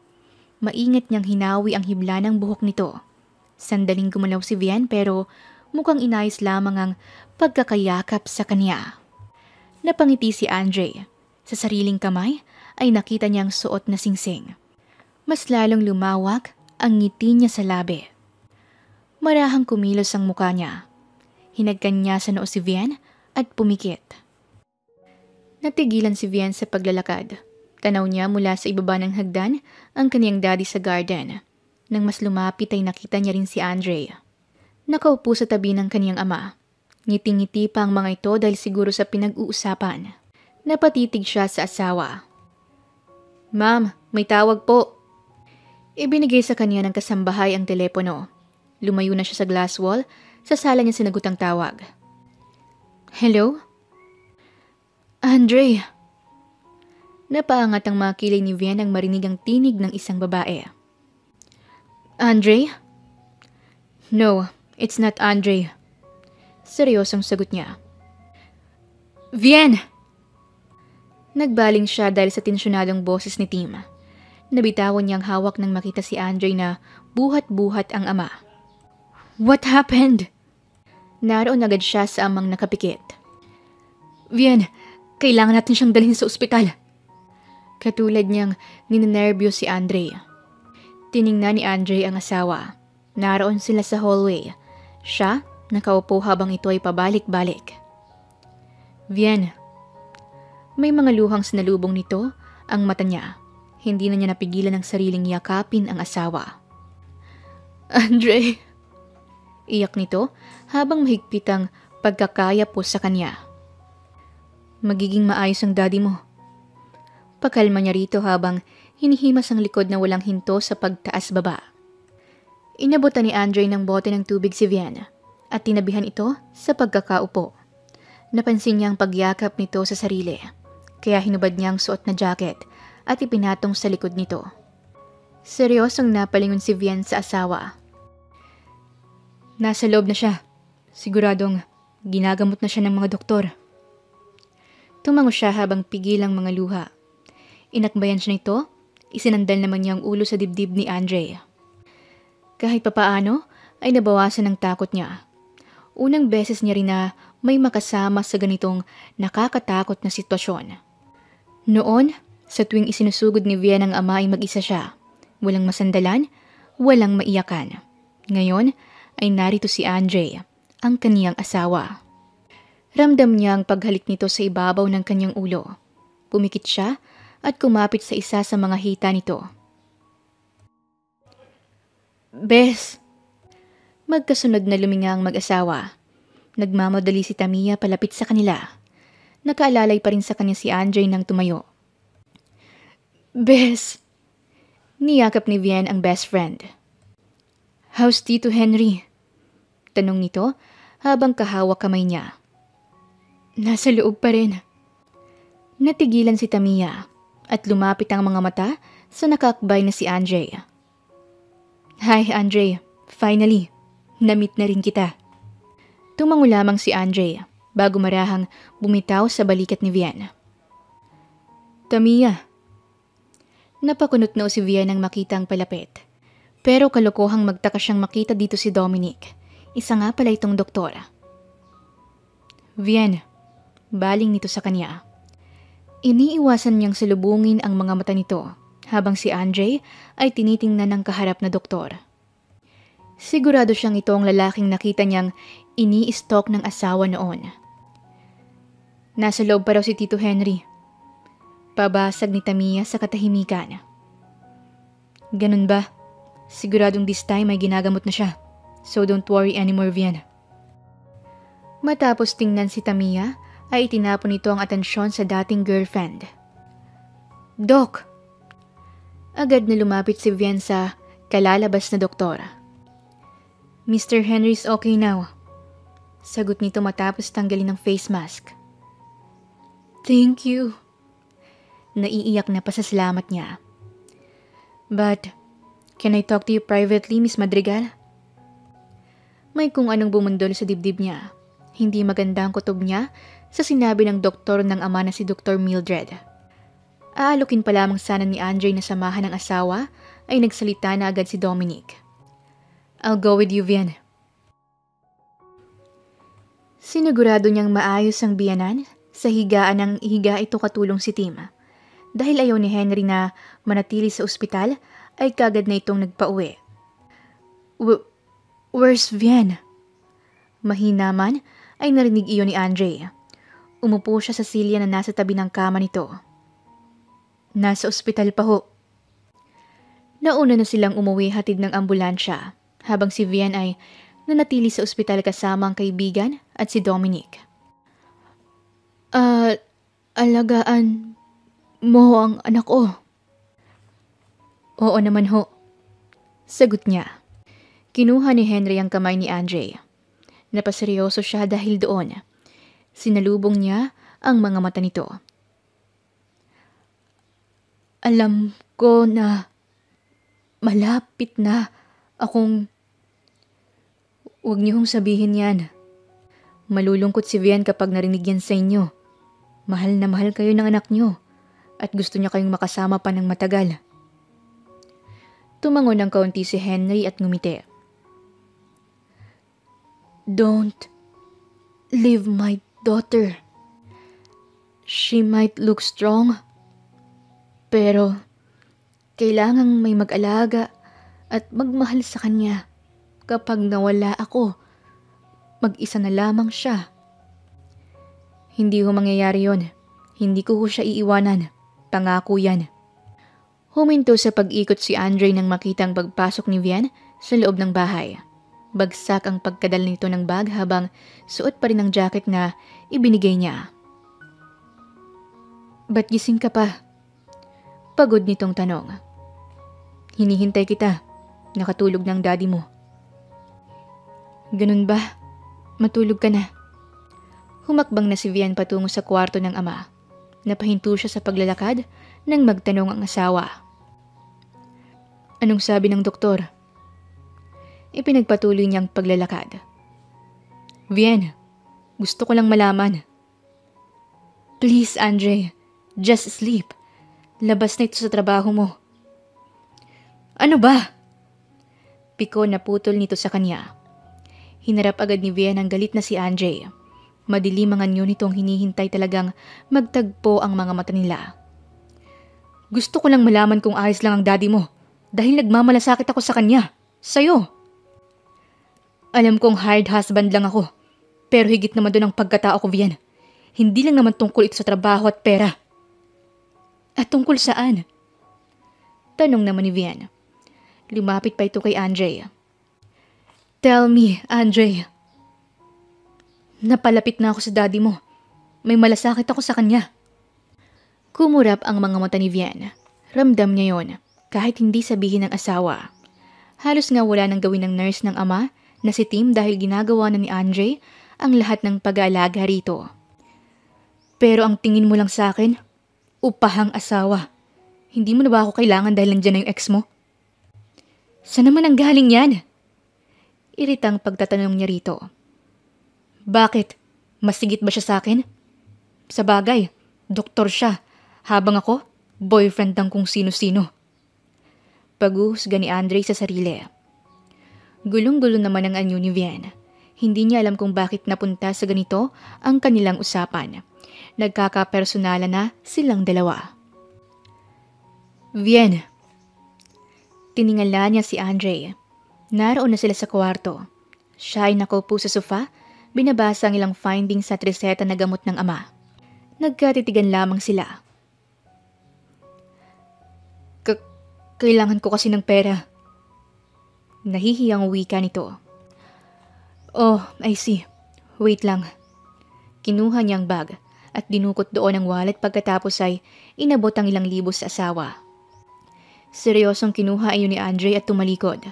[SPEAKER 1] Maingat niyang hinawi ang hibla ng buhok nito. Sandaling gumalaw si Vian pero mukhang inayos lamang ang pagkakayakap sa kanya. Napangiti si Andre. Sa sariling kamay ay nakita niyang suot na singsing. Mas lalong lumawak ang ngiti niya sa labi. Marahang kumilos ang mukha niya. Hinagkan niya sa noo si Vian at pumikit. Natigilan si Vian sa paglalakad. Tanaw niya mula sa ibaba ng hagdan ang kaniyang daddy sa garden. Nang mas lumapit ay nakita niya rin si Andre. Nakaupo sa tabi ng kaniyang ama. Ngiti-ngiti pa ang mga ito dahil siguro sa pinag-uusapan. Napatitig siya sa asawa. "Ma'am, may tawag po." Ibinigay sa kanya ng kasambahay ang telepono. Lumayo na siya sa glass wall, sa sala niya sinagot ang tawag. "Hello? Andre." Napaangat ang mga kilay ni Vian nang marinig ang tinig ng isang babae. "Andre?" "No, it's not Andre." Seryosong sagot niya. "Vian!" Nagbaling siya dahil sa tensyonadong boses ni Tim. Nabitawan niyang hawak nang makita si Andre na buhat-buhat ang ama. "What happened?" Naroon agad siya sa amang nakapikit. "Vian, kailangan natin siyang dalhin sa ospital." Katulad niyang ninenerbyo si Andre. Tiningnan ni Andre ang asawa. Naroon sila sa hallway. Siya, nakaupo habang ito ay pabalik-balik. "Vian." May mga luhang sinalubong nito ang mata niya. Hindi na niya napigilan ang sariling yakapin ang asawa. "Andre." Iyak nito habang mahigpit ang pagkakaya po sa kanya. "Magiging maayos ang daddy mo." Pakalma niya rito habang hinihimas ang likod na walang hinto sa pagtaas-baba. Inabutan ni Andre ng bote ng tubig si Vian at tinabihan ito sa pagkakaupo. Napansin niya ang pagyakap nito sa sarili, kaya hinubad niya ang suot na jacket at ipinatong sa likod nito. Seryosong napalingon si Vian sa asawa. "Nasa loob na siya. Siguradong ginagamot na siya ng mga doktor." Tumango siya habang pigil ang mga luha. Inakbayan siya nito, isinandal naman niya ang ulo sa dibdib ni Andre. Kahit papaano ay nabawasan ang takot niya. Unang beses niya rin na may makasama sa ganitong nakakatakot na sitwasyon. Noon, sa tuwing isinusugod ni Vian ang ama ay mag-isa siya. Walang masandalan, walang maiyakan. Ngayon ay narito si Andre, ang kaniyang asawa. Ramdam niya ang paghalik nito sa ibabaw ng kanyang ulo. Pumikit siya at kumapit sa isa sa mga hita nito. "Bes!" Magkasunod na luminga ang mag-asawa. Nagmamadali si Tamiya palapit sa kanila. Nakaalalay pa rin sa kanya si Andre nang tumayo. "Bes!" Niyakap ni Vian ang best friend. "How's Tito Henry?" Tanong nito habang kahawak kamay niya. "Nasa loob pa rin." Natigilan si Tamiya at lumapit ang mga mata sa nakakbay na si Andre. "Hi Andre, finally, na-meet na rin kita." Tumango lamang si Andre bago marahang bumitaw sa balikat ni Vian. "Tamiya." Napakunot na si Vian nang makita ang palapit. Pero kalokohang magtaka siyang makita dito si Dominic. Isa nga pala itong doktor. "Vian," baling nito sa kanya. Iniiwasan niyang salubungin ang mga mata nito habang si Andre ay tinitingnan ng kaharap na doktor. Sigurado siyang ito ang lalaking nakita niyang ini-stalk ng asawa noon. "Nasa loob pa raw si Tito Henry." Pabasag ni Tamiya sa katahimikan. "Ganun ba? Siguradong this time ay ginagamot na siya. So don't worry anymore, Vian." Matapos tingnan si Tamiya, ay itinapon nito ang atensyon sa dating girlfriend. "Doc!" Agad na lumapit si Vian sa kalalabas na doktor. "Mr. Henry's okay now." Sagot nito matapos tanggalin ang face mask. "Thank you." Naiiyak na pasasalamat niya. "But, can I talk to you privately, Miss Madrigal?" May kung anong bumundol sa dibdib niya. Hindi maganda ang kutob niya sa sinabi ng doktor ng ama na si Dr. Mildred. Aalukin pa lamang sana ni Andre na samahan ng asawa ay nagsalita na agad si Dominic. "I'll go with you, Vian." Sinigurado niyang maayos ang biyanan sa higaan ng ihiga ito katulong si Tim. Dahil ayaw ni Henry na manatili sa ospital, ay kagad na itong nagpauwi. Where's Vian? Mahina man ay narinig iyon ni Andre. Umupo siya sa silya na nasa tabi ng kama nito. Nasa ospital pa ho. Nauna na silang umuwi hatid ng ambulansya, habang si Vian ay nanatili sa ospital kasama ang kaibigan at si Dominic. Alagaan mo ang anak ko. Oo naman ho. Sagot niya. Kinuha ni Henry ang kamay ni Andre. Napaseryoso siya dahil doon. Sinalubong niya ang mga mata nito. Alam ko na malapit na akong... Huwag niyo hong sabihin yan. Malulungkot si Vian kapag narinig yan sa inyo. Mahal na mahal kayo ng anak niyo at gusto niya kayong makasama pa ng matagal. Tumangon ng kaunti si Henry at ngumiti. Don't leave my daughter. She might look strong, pero kailangang may mag-alaga at magmahal sa kanya. Kapag nawala ako, mag-isa na lamang siya. Hindi ho mangyayari yon. Hindi ko ho siya iiwanan. Pangako yan. Huminto sa pag-ikot si Andre nang makitang pagpasok ni Vian sa loob ng bahay. Bagsak ang pagkadala nito ng bag habang suot pa rin ang jacket na ibinigay niya. Ba't gising ka pa? Pagod nitong tanong. Hinihintay kita. Nakatulog ng daddy mo. Ganun ba? Matulog ka na. Humakbang na si Vian patungo sa kwarto ng ama. Napahinto siya sa paglalakad nang magtanong ang asawa. Anong sabi ng doktor? Ipinagpatuloy niyang paglalakad. Vian, gusto ko lang malaman. Please, Andre. Just sleep. Labas na ito sa trabaho mo. Ano ba? Piko na putol nito sa kanya. Hinarap agad ni Vian ang galit na si Andre. Madilim ang anyo nitong hinihintay talagang magtagpo ang mga mata nila. Gusto ko lang malaman kung ayos lang ang daddy mo dahil nagmamalasakit ako sa kanya. Sa'yo. Alam kong hired husband lang ako, pero higit naman doon ang pagkatao ko, Vian. Hindi lang naman tungkol ito sa trabaho at pera. At tungkol saan? Tanong naman ni Vian. Lumapit pa ito kay Andre. Tell me, Andre. Napalapit na ako sa daddy mo. May malasakit ako sa kanya. Kumurap ang mga mata ni Vian. Ramdam niya yon, kahit hindi sabihin ng asawa. Halos nga wala nang gawin ng nurse ng ama na si Tim dahil ginagawa na ni Andre ang lahat ng pag-aalaga rito. Pero ang tingin mo lang sa akin, upahang asawa. Hindi mo na ba ako kailangan dahil nandiyan na yung ex mo? Saan naman ang galing yan? Iritang pagtatanong niya rito. Bakit? Masigit ba siya sa akin? Sa bagay, doktor siya, habang ako, boyfriend ng kung sino-sino. Pag-uhusga ni Andre sa sarili. Gulong-gulo naman ang anyo ni Vian. Hindi niya alam kung bakit napunta sa ganito ang kanilang usapan. Nagkakapersonala na silang dalawa. Vian. Tiningala niya si Andre. Naroon na sila sa kwarto. Siya ay nakaupo sa sofa, binabasa ang ilang findings at reseta na gamot ng ama. Nagkatitigan lamang sila. Kailangan ko kasi ng pera. Nahihiyang wika nito. Oh, I see. Wait lang. Kinuha niya ang bag at dinukot doon ang wallet pagkatapos ay inabot ang ilang libo sa asawa. Seryosong kinuha ayon ni Andre at tumalikod.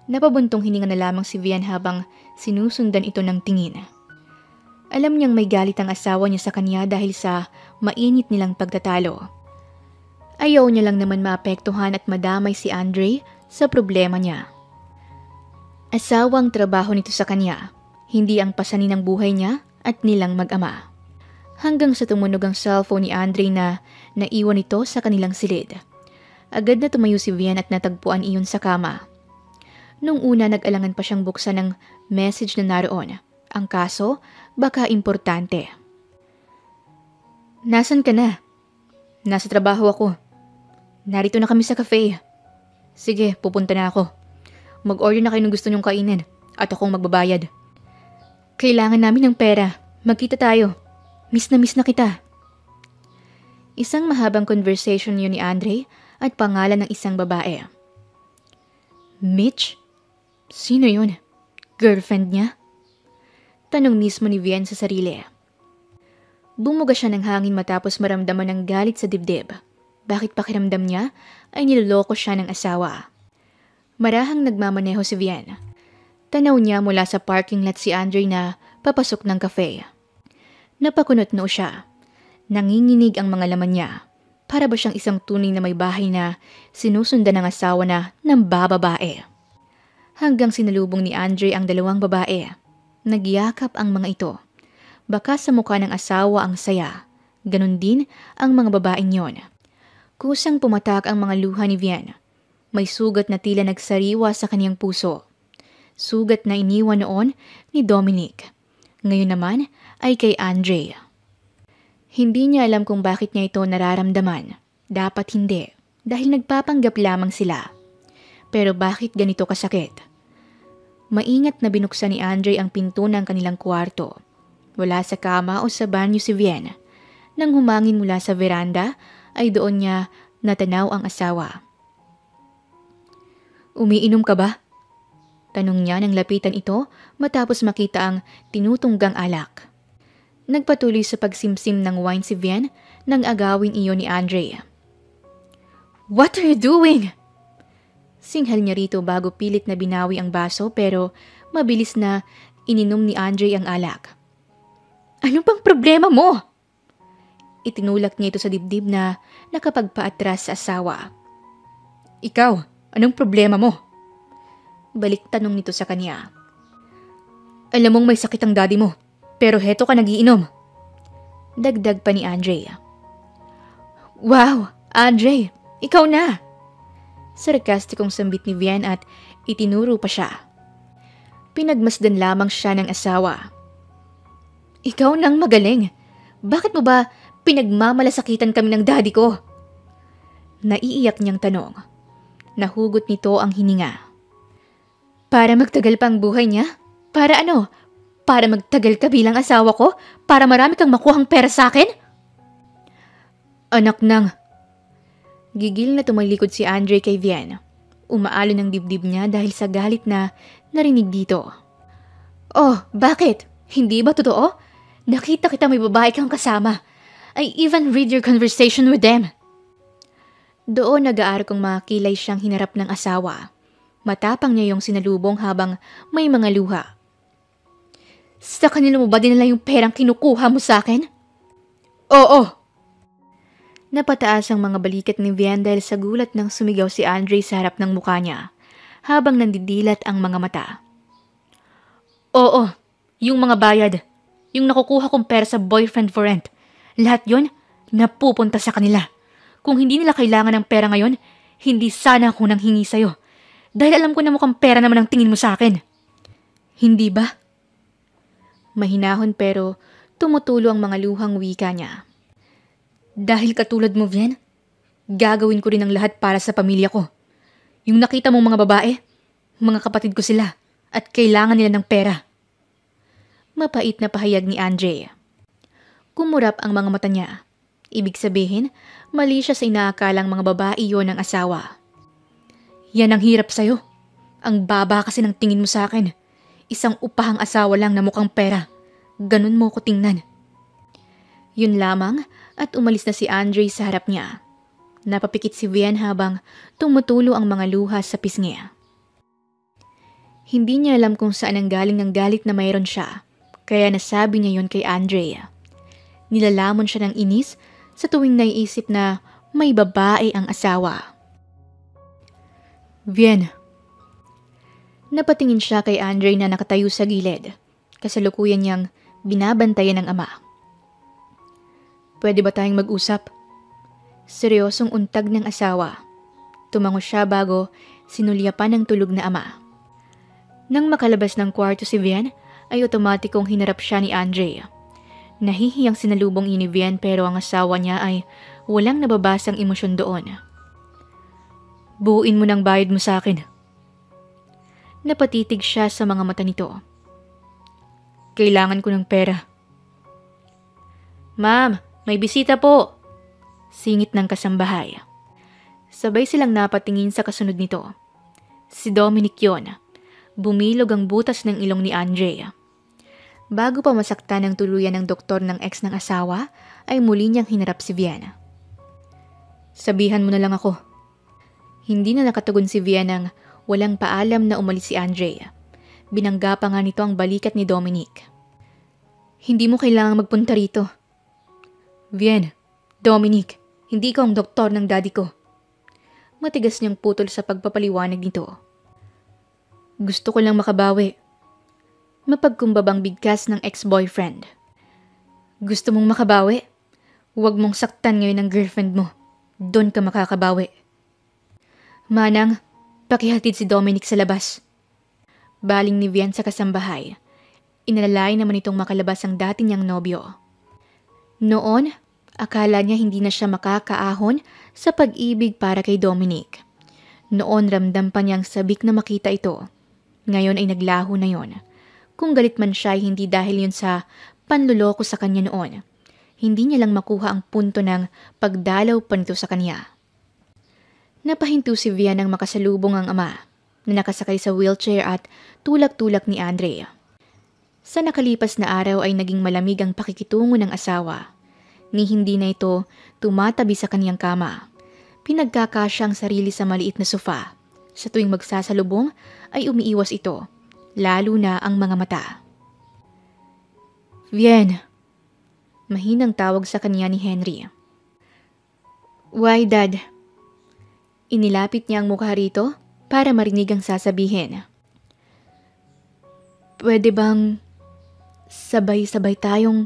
[SPEAKER 1] Napabuntong hininga na lamang si Vian habang sinusundan ito ng tingin. Alam niyang may galit ang asawa niya sa kanya dahil sa mainit nilang pagtatalo. Ayaw niya lang naman maapektuhan at madamay si Andre sa problema niya. Asawang trabaho nito sa kanya, hindi ang pasanin ng buhay niya at nilang mag-ama. Hanggang sa tumunog ang cellphone ni Andre na naiwan ito sa kanilang silid. Agad na tumayo si Vian at natagpuan iyon sa kama. Nung una nag-alangan pa siyang buksan ng message na naroon. Ang kaso, baka importante. Nasaan ka na? Nasa trabaho ako. Narito na kami sa cafe. Sige, pupunta na ako. Mag-order na kayo ng gusto niyong kainin at akong magbabayad. Kailangan namin ng pera. Magkita tayo. Miss na kita. Isang mahabang conversation yun ni Andre at pangalan ng isang babae. Mitch? Sino yun? Girlfriend niya? Tanong mismo ni Vian sa sarili. Bumuga siya ng hangin matapos maramdaman ng galit sa dibdib. Bakit pakiramdam niya ay niloloko siya ng asawa? Marahang nagmamaneho si Vian. Tanaw niya mula sa parking lot si Andre na papasok ng cafe. Napakunot noo siya. Nanginginig ang mga laman niya. Para ba siyang isang tunay na may bahay na sinusundan ng asawa na ng bababae. Hanggang sinalubong ni Andre ang dalawang babae. Nagyakap ang mga ito. Baka sa mukha ng asawa ang saya. Ganon din ang mga babaeng yon. Kusang pumatak ang mga luha ni Vian. May sugat na tila nagsariwa sa kaniyang puso. Sugat na iniwan noon ni Dominic. Ngayon naman ay kay Andre. Hindi niya alam kung bakit niya ito nararamdaman. Dapat hindi, dahil nagpapanggap lamang sila. Pero bakit ganito kasakit? Maingat na binuksan ni Andre ang pinto ng kanilang kwarto. Wala sa kama o sa banyo si Vian. Nang humangin mula sa veranda, ay doon niya natanaw ang asawa. Umiinom ka ba? Tanong niya nang lapitan ito matapos makita ang tinutunggang alak. Nagpatuloy sa pagsimsim ng wine si Vian nang agawin iyon ni Andre. What are you doing? Singhal niya rito bago pilit na binawi ang baso pero mabilis na ininom ni Andre ang alak. Ano bang problema mo? Itinulak niya ito sa dibdib na nakapagpaatras sa asawa. Ikaw, anong problema mo? Balik tanong nito sa kanya. Alam mong may sakit ang daddy mo, pero heto ka nagiinom. Dagdag pa ni Andre. Wow, Andre, ikaw na! Sarkastikong sambit ni Vian at itinuro pa siya. Pinagmasdan lamang siya ng asawa. Ikaw nang magaling. Bakit mo ba pinagmamalasakitan kami ng daddy ko? Naiiyak niyang tanong. Nahugot nito ang hininga. Para magtagal pa ang buhay niya? Para ano? Para magtagal ka bilang asawa ko? Para marami kang makuhang pera sa akin? Anak nang. Gigil na tumalikod si Andre kay Vian. Umaalon ang dibdib niya dahil sa galit na narinig dito. Oh, bakit? Hindi ba totoo? Nakita kita may babae kang kasama. I even read your conversation with them. Doon nag-aaral kong makilay siyang hinarap ng asawa. Matapang niya yung sinalubong habang may mga luha. Sa kanila mo ba dinala yung perang kinukuha mo sa akin? Oo. Napataas ang mga balikat ni Vian dahil sa gulat nang sumigaw si Andre sa harap ng mukha niya, habang nandidilat ang mga mata. Oo, yung mga bayad, yung nakukuha kong pera sa boyfriend for rent, lahat yon napupunta sa kanila. Kung hindi nila kailangan ng pera ngayon, hindi sana ako nang hingi sa'yo. Dahil alam ko na mukhang pera naman ang tingin mo sa akin. Hindi ba? Mahinahon pero tumutulo ang mga luhang wika niya. Dahil katulad mo, Vian, gagawin ko rin ang lahat para sa pamilya ko. Yung nakita mong mga babae, mga kapatid ko sila at kailangan nila ng pera. Mapait na pahayag ni Andre. Kumurap ang mga mata niya. Ibig sabihin, mali siya sa inaakalang mga babae yon ng asawa. Yan ang hirap sa'yo. Ang baba kasi ng tingin mo sa akin. Isang upahang asawa lang na mukhang pera. Ganun mo ko tingnan. Yun lamang at umalis na si Andre sa harap niya. Napapikit si Vian habang tumutulo ang mga luha sa pisngi. Hindi niya alam kung saan ang galing ng galit na mayroon siya, kaya nasabi niya yon kay Andre. Nilalamon siya ng inis sa tuwing naiisip na may babae ang asawa. Vian. Napatingin siya kay Andre na nakatayo sa gilid. Kasalukuyan niyang binabantayan ng ama. Pwede ba tayong mag-usap? Seryosong untag ng asawa. Tumango siya bago sinulyapan ng tulog na ama. Nang makalabas ng kwarto si Vian, ay otomatikong hinarap siya ni Andre. Nahihiyang sinalubong ni Vian pero ang asawa niya ay walang nababasang emosyon doon. Buuin mo ng bayad mo sa akin. Napatitig siya sa mga mata nito. Kailangan ko ng pera. Ma'am, may bisita po. Singit ng kasambahay. Sabay silang napatingin sa kasunod nito. Si Dominic yon. Bumilog ang butas ng ilong ni Andre. Bago pa masaktan ng tuluyan ng doktor ng ex ng asawa, ay muli niyang hinarap si Vienna. Sabihan mo na lang ako. Hindi na nakatugon si Vienna nang walang paalam na umalis si Andre. Binangga pa nga nito ang balikat ni Dominic. Hindi mo kailangang magpunta rito. Vienna, Dominic, hindi ka ang doktor ng daddy ko. Matigas niyang putol sa pagpapaliwanag nito. Gusto ko lang makabawi. Mapagkumbabang bigkas ng ex-boyfriend. Gusto mong makabawi? Huwag mong saktan ngayon ang girlfriend mo. Doon ka makakabawi. Manang, pakihatid si Dominic sa labas. Baling ni Vian sa kasambahay. Inalalay naman itong makalabas ang dati niyang nobyo. Noon, akala niya hindi na siya makakaahon sa pag-ibig para kay Dominic. Noon ramdam pa niyang sabik na makita ito. Ngayon ay naglaho na yon. Kung galit man siya ay hindi dahil yun sa panluloko sa kanya noon. Hindi niya lang makuha ang punto ng pagdalaw pa nito sa kanya. Napahinto si Vian ng makasalubong ang ama na nakasakay sa wheelchair at tulak-tulak ni Andre. Sa nakalipas na araw ay naging malamig ang pakikitungo ng asawa. Ni hindi na ito tumatabi sa kaniyang kama. Pinagkakasya ang sarili sa maliit na sofa. Sa tuwing magsasalubong ay umiiwas ito, lalo na ang mga mata. Vien, mahinang tawag sa kanya ni Henry. Why, Dad? Inilapit niya ang mukha rito para marinig ang sasabihin. Pwede bang sabay-sabay tayong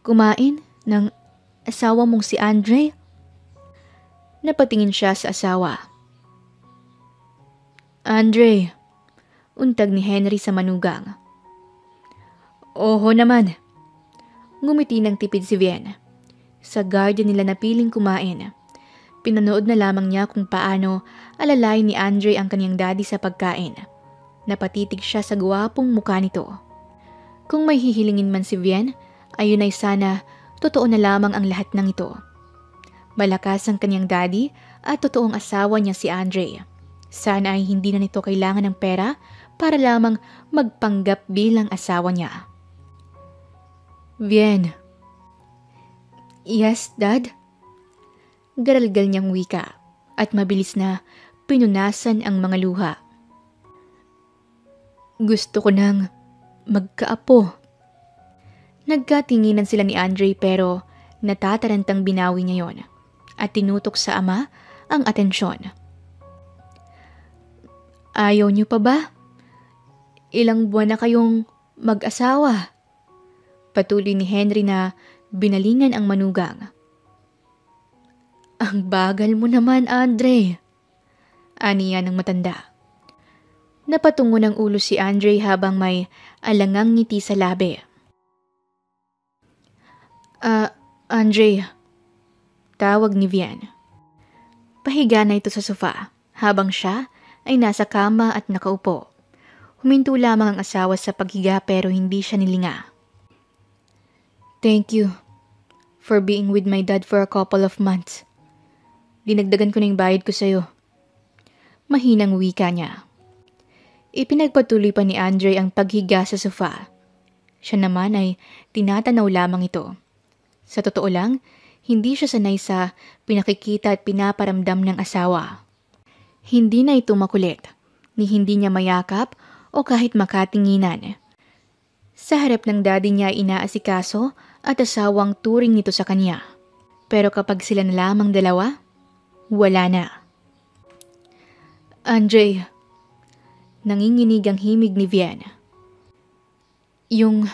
[SPEAKER 1] kumain ng asawa mong si Andre? Napatingin siya sa asawa. Andre, untag ni Henry sa manugang. Oho naman. Ngumiti ng tipid si Vien. Sa garden nila napiling kumain. Pinanood na lamang niya kung paano alalay ni Andre ang kanyang daddy sa pagkain. Napatitig siya sa guwapong mukha nito. Kung may hihilingin man si Vien, ayun ay sana totoo na lamang ang lahat ng ito. Malakas ang kanyang daddy at totoong asawa niya si Andre. Sana ay hindi na nito kailangan ng pera para lamang magpanggap bilang asawa niya. Vien. Yes, Dad? Garalgal niyang wika at mabilis na pinunasan ang mga luha. Gusto ko nang magkaapo. Nagkatinginan sila ni Andre pero natatarantang binawi niya yon at tinutok sa ama ang atensyon. Ayaw niyo pa ba? Ilang buwan na kayong mag-asawa? Patuloy ni Henry na binalingan ang manugang. Ang bagal mo naman, Andre. Aniya ng matanda. Napatungo ng ulo si Andre habang may alangang ngiti sa labi. Andre. Tawag ni Vien. Pahiga na ito sa sofa habang siya ay nasa kama at nakaupo. Huminto lamang ang asawa sa paghiga pero hindi siya nilinga. Thank you for being with my dad for a couple of months. Dinagdagan ko na yung bayad ko sa'yo. Mahinang wika niya. Ipinagpatuloy pa ni Andre ang paghiga sa sofa. Siya naman ay tinatanaw lamang ito. Sa totoo lang, hindi siya sanay sa pinakikita at pinaparamdam ng asawa. Hindi na ito makulit, ni hindi niya mayakap o kahit makatinginan. Sa harap ng daddy niya inaasikaso at asawang turing nito sa kanya. Pero kapag sila na lamang dalawa, wala na. Andre, nanginginig ang himig ni Vien. Yung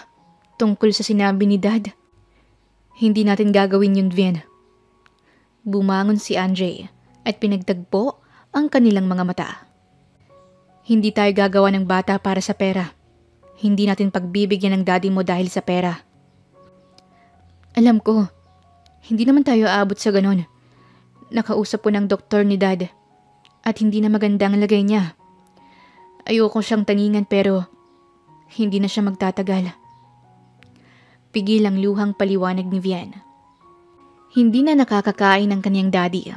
[SPEAKER 1] tungkol sa sinabi ni Dad, hindi natin gagawin yun, Vien. Bumangon si Andre at pinagtagpo ang kanilang mga mata. Hindi tayo gagawa ng bata para sa pera. Hindi natin pagbibigyan ng daddy mo dahil sa pera. Alam ko, hindi naman tayo aabot sa ganon. Nakausap po ng doktor ni Dad at hindi na magandang lagay niya. Ayoko siyang taningan pero hindi na siya magtatagal. Pigilang luhang paliwanag ni Vian. Hindi na nakakakain ng kanyang daddy.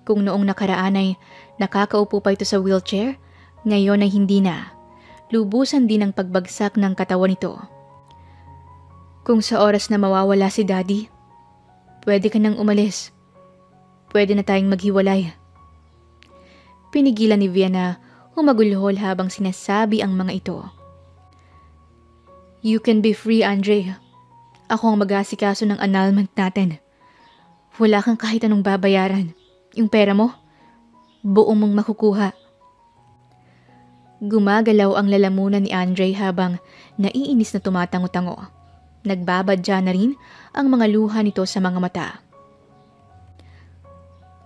[SPEAKER 1] Kung noong nakaraan ay nakakaupo pa ito sa wheelchair, ngayon ay hindi na. Lubusan din ang pagbagsak ng katawan nito. Kung sa oras na mawawala si daddy, pwede ka nang umalis. Pwede na tayong maghiwalay. Pinigilan ni Vian na humagulhol habang sinasabi ang mga ito. You can be free, Andre. Ako ang mag-aasikaso ng annulment natin. Wala kang kahit anong babayaran. Yung pera mo, buo mong makukuha. Gumagalaw ang lalamunan ni Andre habang naiinis na tumatango-tango. Nagbabadya na rin ang mga luha nito sa mga mata.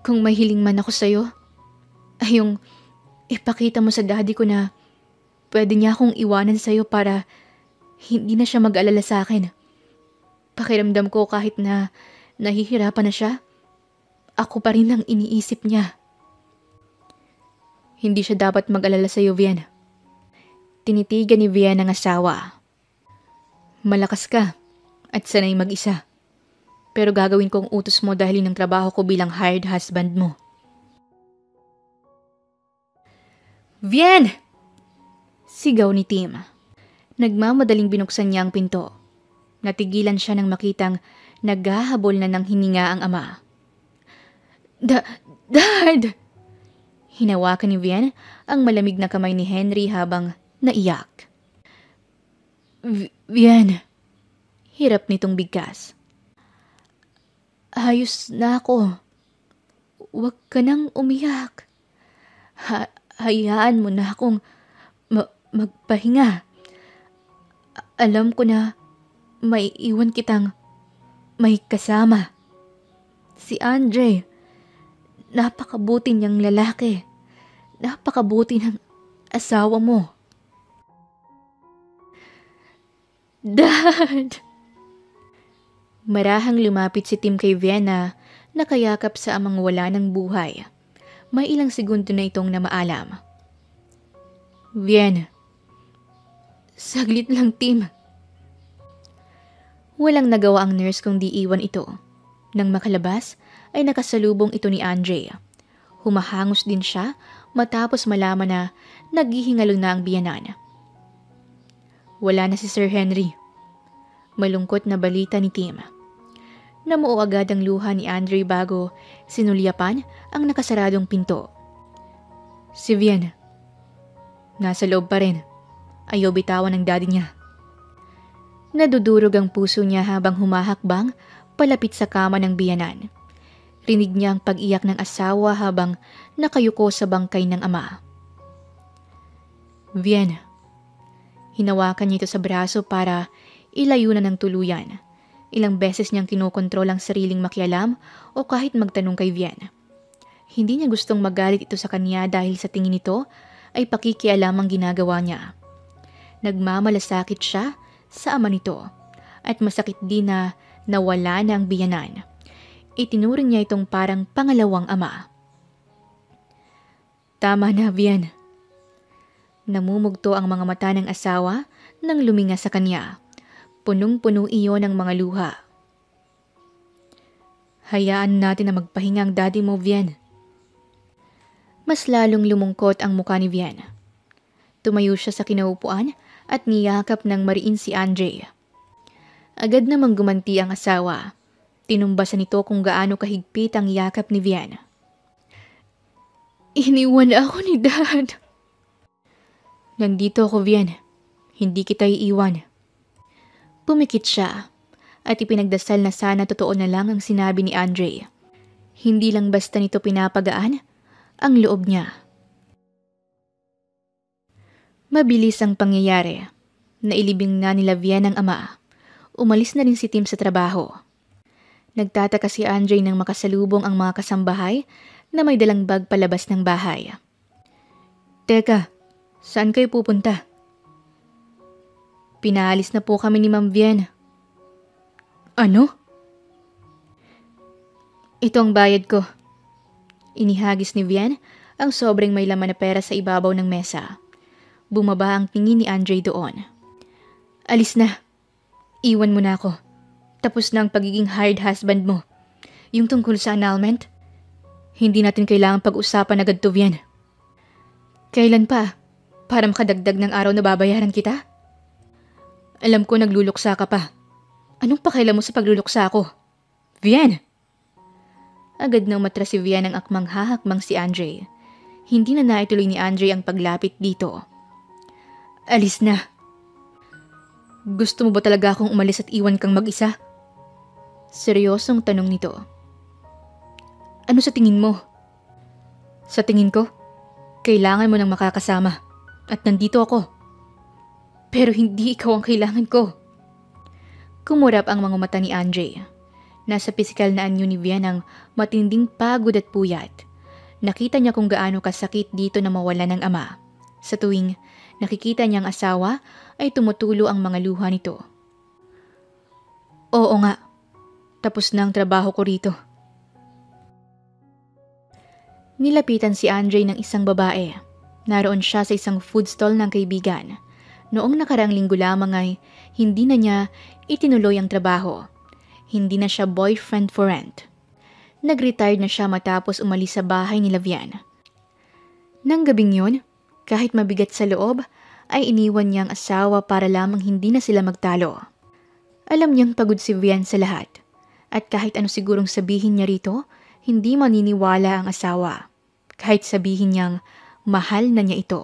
[SPEAKER 1] Kung may hiling man ako sa'yo, ay yung ipakita mo sa daddy ko na pwede niya akong iwanan sa'yo para hindi na siya mag-alala sa akin. Pakiramdam ko kahit na nahihirapan na siya, ako pa rin ang iniisip niya. Hindi siya dapat mag-alala sa'yo, Vian. Tinitigan ni Vian ang asawa. Malakas ka at sanay mag-isa. Pero gagawin ko ang utos mo dahil ng trabaho ko bilang hired husband mo. Vian! Sigaw ni Tim. Nagmamadaling binuksan niya ang pinto. Natigilan siya nang makitang naghahabol na ng hininga ang ama. Dad! Hinawakan ni Vian ang malamig na kamay ni Henry habang naiyak. Vian, hirap nitong bigkas. Ayos na ako. Huwag ka nang umiyak. Hayaan mo na akong magpahinga. Alam ko na may iwan kitang may kasama. Si Andre, napakabuti niyang lalaki. Napakabuti ng asawa mo. Dad! Marahang lumapit si Tim kay Vian na nakayakap sa amang wala ng buhay. May ilang segundo na itong namaalam. Vian, saglit lang, Tim. Walang nagawa ang nurse kung di iwan ito. Nang makalabas ay nakasalubong ito ni Andre. Humahangos din siya matapos malaman na naghihingalo na ang biyanan. Wala na si Sir Henry. Malungkot na balita ni Tim. Namuo agad ang luha ni Andre bago sinulyapan ang nakasaradong pinto. Si Vian, nasa loob pa rin. Ayaw bitawan ng daddy niya. Nadudurog ang puso niya habang humahakbang palapit sa kama ng biyanan. Rinig niya ang pag-iyak ng asawa habang nakayuko sa bangkay ng ama. Vian, hinawakan niya ito sa braso para ilayo na ng tuluyan. Ilang beses niyang kinokontrol ang sariling makialam o kahit magtanong kay Vian. Hindi niya gustong magalit ito sa kanya dahil sa tingin nito ay pakikialam ang ginagawa niya. Nagmamalasakit siya sa ama nito at masakit din na nawala na ang biyanan. Itinuring niya itong parang pangalawang ama. Tama na, Vian. Namumugto ang mga mata ng asawa nang luminga sa kanya. Punong-puno iyon ng mga luha. Hayaan natin na magpahinga ang daddy mo, Vian. Mas lalong lumungkot ang mukha ni Vian. Tumayo siya sa kinaupuan at niyakap ng mariin si Andre. Agad namang gumanti ang asawa. Tinumbasan nito kung gaano kahigpit ang yakap ni Vian. Iniwan ako ni Dad. Nandito ako, Vian. Hindi kita iiwan. Pumikit siya at ipinagdasal na sana totoo na lang ang sinabi ni Andre. Hindi lang basta nito pinapagaan ang loob niya. Mabilis ang pangyayari. Nailibing na nila Vian ang ama. Umalis na rin si Tim sa trabaho. Nagtataka si Andre nang makasalubong ang mga kasambahay na may dalang bag palabas ng bahay. Teka, saan kayo pupunta? Pinaalis na po kami ni Ma'am Vian. Ano? Ito ang bayad ko. Inihagis ni Vian ang sobrang may laman na pera sa ibabaw ng mesa. Bumaba ang tingin ni Andre doon. Alis na. Iwan mo na ako. Tapos na ang pagiging hired husband mo. Yung tungkol sa annulment, hindi natin kailangang pag-usapan agad to, Vian. Kailan pa? Para makadagdag ng araw na babayaran kita? Alam ko nagluluksa ka pa. Anong pakialam mo sa pagluluksa ko? Vian! Agad nang matras si Vian ang akmang hahakmang si Andre. Hindi na naituloy ni Andre ang paglapit dito. Alis na. Gusto mo ba talaga akong umalis at iwan kang mag-isa? Seryosong tanong nito. Ano sa tingin mo? Sa tingin ko, kailangan mo ng makakasama at nandito ako. Pero hindi ikaw ang kailangan ko. Kumurap ang mga mata ni Andre. Nasa pisikal na anyo ni Vian ang matinding pagod at puyat. Nakita niya kung gaano kasakit dito na mawala ng ama. Sa tuwing nakikita niyang asawa ay tumutulo ang mga luha nito. Oo nga, tapos na ang trabaho ko rito. Nilapitan si Andre ng isang babae. Naroon siya sa isang food stall ng kaibigan. Noong nakaraang linggo lamang ay hindi na niya itinuloy ang trabaho. Hindi na siya boyfriend for rent. Nag-retire na siya matapos umalis sa bahay ni Vian. Nang gabing yun, kahit mabigat sa loob, ay iniwan niyang asawa para lamang hindi na sila magtalo. Alam niyang pagod si Vian sa lahat. At kahit ano sigurong sabihin niya rito, hindi maniniwala ang asawa. Kahit sabihin niyang mahal na niya ito.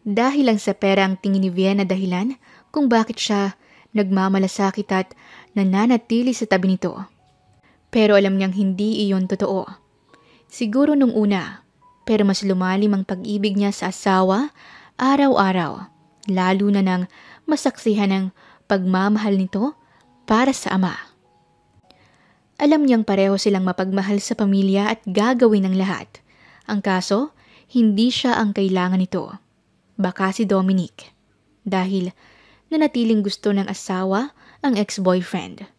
[SPEAKER 1] Dahil lang sa pera ang tingin ni Vian na dahilan kung bakit siya nagmamalasakit at nananatili sa tabi nito. Pero alam niyang hindi iyon totoo. Siguro nung una, pero mas lumalim ang pag-ibig niya sa asawa araw-araw, lalo na nang masaksihan ang pagmamahal nito para sa ama. Alam niyang pareho silang mapagmahal sa pamilya at gagawin ang lahat. Ang kaso, hindi siya ang kailangan nito. Baka si Dominic. Dahil nanatiling gusto ng asawa ang ex-boyfriend.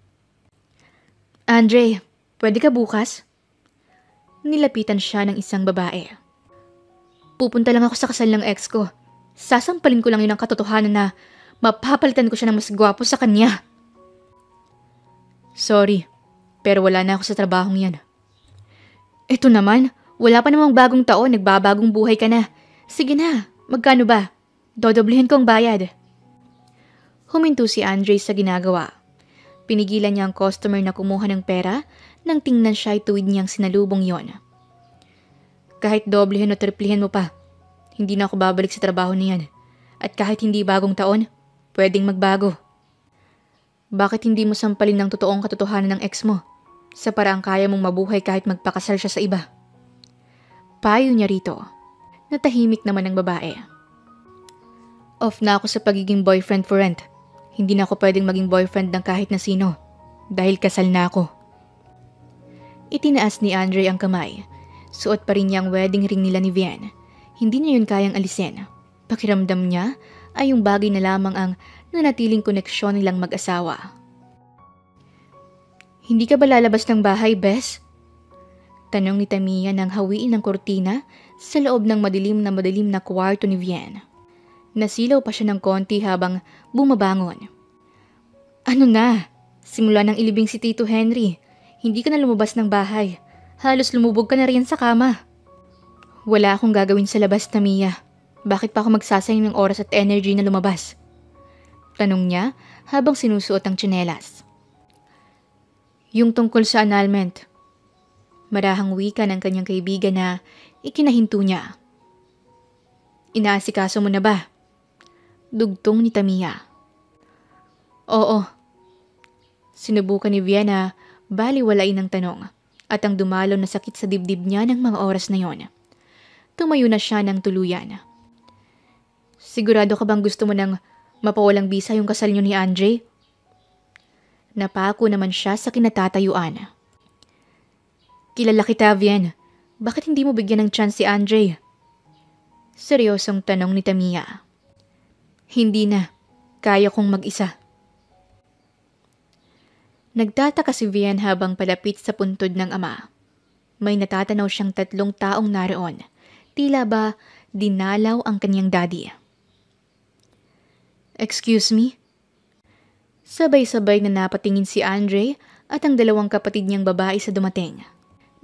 [SPEAKER 1] Andre, pwede ka bukas? Nilapitan siya ng isang babae. Pupunta lang ako sa kasal ng ex ko. Sasampalin ko lang yun ang katotohanan na mapapalitan ko siya ng mas gwapo sa kanya. Sorry, pero wala na ako sa trabahong yan. Ito naman, wala pa namang bagong taon, nagbabagong buhay ka na. Sige na, magkano ba? Dodoblehin ko ang bayad. Huminto si Andre sa ginagawa. Pinigilan niya ang customer na kumuha ng pera nang tingnan siya ay tuwid niyang sinalubong yon. Kahit doblehin o triplihin mo pa, hindi na ako babalik sa trabaho niyan. At kahit hindi bagong taon, pwedeng magbago. Bakit hindi mo sampalin ng totoong katotohanan ng ex mo? Sa paraang kaya mong mabuhay kahit magpakasal siya sa iba. Payo niya rito. Natahimik naman ang babae. Off na ako sa pagiging boyfriend for rent. Hindi na ako pwedeng maging boyfriend ng kahit na sino. Dahil kasal na ako. Itinaas ni Andre ang kamay. Suot pa rin niya ang wedding ring nila ni Vian. Hindi niya yun kayang alisin. Pakiramdam niya ay yung bagay na lamang ang nanatiling koneksyon nilang mag-asawa. Hindi ka ba lalabas ng bahay, Bes? Tanong ni Tamiya nang hawiin ng kortina sa loob ng madilim na kwarto ni Vian. Nasilaw pa siya ng konti habang bumabangon. Ano na? Simula nang ilibing si Tito Henry. Hindi ka na lumabas ng bahay. Halos lumubog ka na riyan sa kama. Wala akong gagawin sa labas, Tamiya. Bakit pa ako magsasayang ng oras at energy na lumabas? Tanong niya habang sinusuot ang tsinelas. Yung tungkol sa annulment. Marahang wika ng kanyang kaibigan na ikinahinto niya. Inaasikaso mo na ba? Dugtong ni Tamiya. Oo. Sinubukan ni Vian baliwalain ang tanong at ang dumalo na sakit sa dibdib niya ng mga oras na yon. Tumayo na siya ng tuluyan. Sigurado ka bang gusto mo nang mapawalang bisa yung kasal niyo ni Andre? Napako naman siya sa kinatatayuan. Kilala kita, Vian. Bakit hindi mo bigyan ng chance si Andre? Seryosong tanong ni Tamiya. Hindi na. Kaya kong mag-isa. Nagtataka si Vian habang palapit sa puntod ng ama. May natatanaw siyang 3 taong naroon. Tila ba dinalaw ang kanyang daddy. "Excuse me?" Sabay-sabay na napatingin si Andre at ang 2 kapatid niyang babae sa dumating.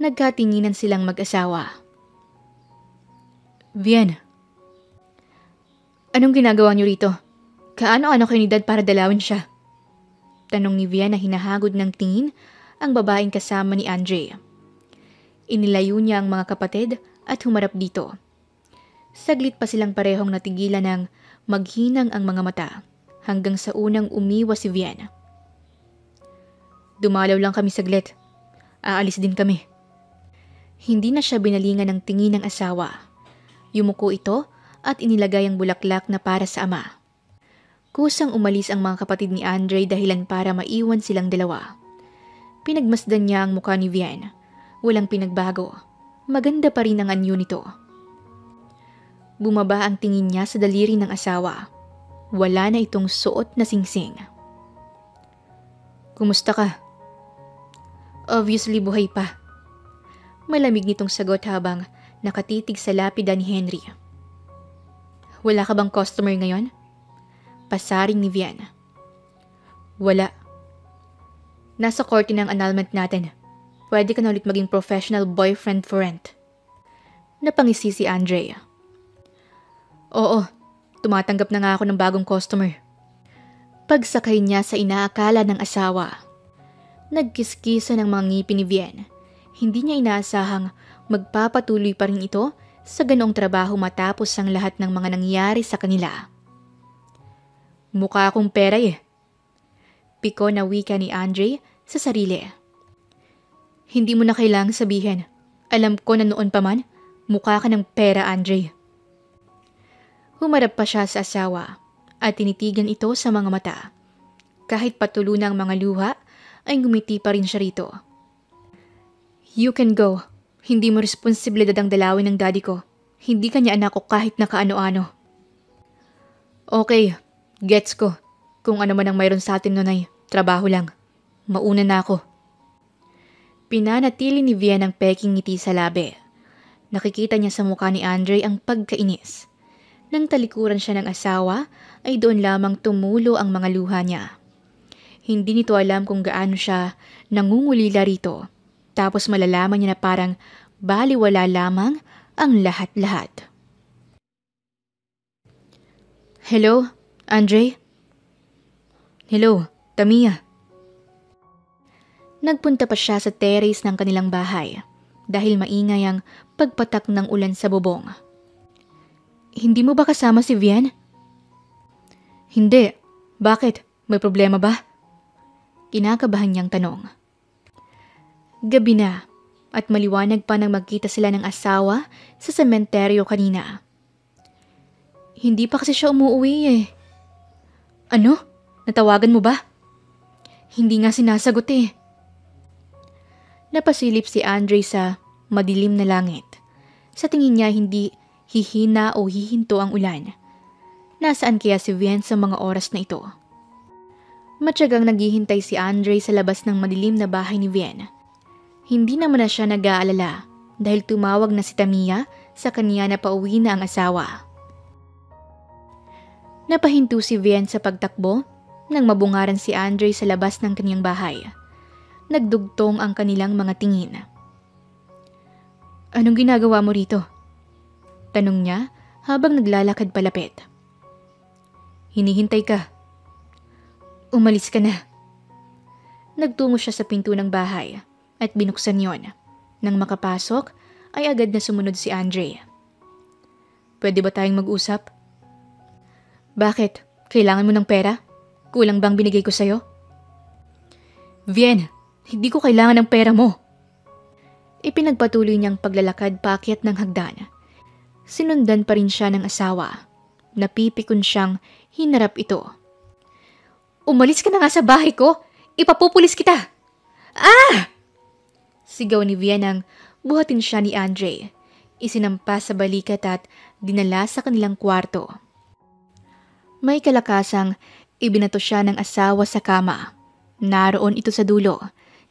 [SPEAKER 1] Nagkatinginan silang mag-asawa. "Vian, anong ginagawa niyo rito? Kaano-ano kayo ni Dad para dalawin siya?" Tanong ni Vian na hinahagod ng tingin ang babaeng kasama ni Andre. Inilayo niya ang mga kapatid at humarap dito. Saglit pa silang parehong natigilan ng maghinang ang mga mata hanggang sa unang umiwas si Vian. "Dumalaw lang kami saglit. Aalis din kami." Hindi na siya binalingan ng tingin ng asawa. Yumuko ito at inilagay ang bulaklak na para sa ama. Kusang umalis ang mga kapatid ni Andre dahilan para maiwan silang 2. Pinagmasdan niya ang mukha ni Vian. Walang pinagbago. Maganda pa rin ang anyo nito. Bumaba ang tingin niya sa daliri ng asawa. Wala na itong suot na singsing. "Kumusta ka?" "Obviously buhay pa." Malamig nitong sagot habang nakatitig sa lapida ni Henry. "Wala ka bang customer ngayon?" Pasaring ni Vian. "Wala. Nasa korte ng annulment natin. Pwede ka na ulit maging professional boyfriend for rent." Napangisi si Andre. "Oo, tumatanggap na nga ako ng bagong customer." Pagsakay niya sa inaakala ng asawa. Nagkiskisa ng mga ngipin ni Vian. Hindi niya inaasahang magpapatuloy pa rin ito sa ganoong trabaho matapos ang lahat ng mga nangyari sa kanila. "Mukha akong pera eh." Piko na wika ni Andre sa sarili. "Hindi mo na kailangang sabihin. Alam ko na noon pa man, mukha ka ng pera, Andre." Humarap pa siya sa asawa at tinitigan ito sa mga mata. Kahit patulo na ang mga luha, ay ngumiti pa rin siya rito. "You can go. Hindi mo responsibilidad ang dalawin ng daddy ko. Hindi kanya anak ko kahit na kaano-ano." "Okay, gets ko. Kung ano man ang mayroon sa atin nun ay trabaho lang. Mauna na ako." Pinanatili ni Vian ang peking ngiti sa labi. Nakikita niya sa mukha ni Andre ang pagkainis. Nang talikuran siya ng asawa, ay doon lamang tumulo ang mga luha niya. Hindi nito alam kung gaano siya nangungulila rito. Tapos malalaman niya na parang baliwala lamang ang lahat-lahat. "Hello, Andre?" "Hello, Tamia." Nagpunta pa siya sa terrace ng kanilang bahay dahil maingay ang pagpatak ng ulan sa bubong. "Hindi mo ba kasama si Vian?" "Hindi. Bakit? May problema ba?" Kinakabahan niyang tanong. Gabi na at maliwanag pa nang magkita sila ng asawa sa sementeryo kanina. "Hindi pa kasi siya umuwi eh." "Ano? Natawagan mo ba?" "Hindi nga sinasagot eh." Napasilip si Andre sa madilim na langit. Sa tingin niya hindi hihina o hihinto ang ulan. Nasaan kaya si Vian sa mga oras na ito? Matyagang naghihintay si Andre sa labas ng madilim na bahay ni Vian. Hindi naman na siya nag-aalala dahil tumawag na si Tamia sa kanya na pauwi na ang asawa. Napahinto si Vian sa pagtakbo nang mabungaran si Andre sa labas ng kanyang bahay. Nagdugtong ang kanilang mga tingin. "Anong ginagawa mo rito?" Tanong niya habang naglalakad palapit. "Hinihintay ka." "Umalis ka na." Nagtungo siya sa pinto ng bahay at binuksan yon. Nang makapasok ay agad na sumunod si Andre. "Pwede ba tayong mag-usap?" "Bakit? Kailangan mo ng pera? Kulang bang binigay ko sa'yo?" "Vian, hindi ko kailangan ng pera mo." Ipinagpatuloy niyang paglalakad paakyat ng hagdan. Sinundan pa rin siya ng asawa. Napipikon siyang hinarap ito. "Umalis ka na nga sa bahay ko! Ipapupulis kita!" "Ah!" Sigaw ni Vian nang buhatin siya ni Andre. Isinampas sa balikat at dinala sa kanilang kwarto. May kalakasang ibinato siya ng asawa sa kama. Naroon ito sa dulo.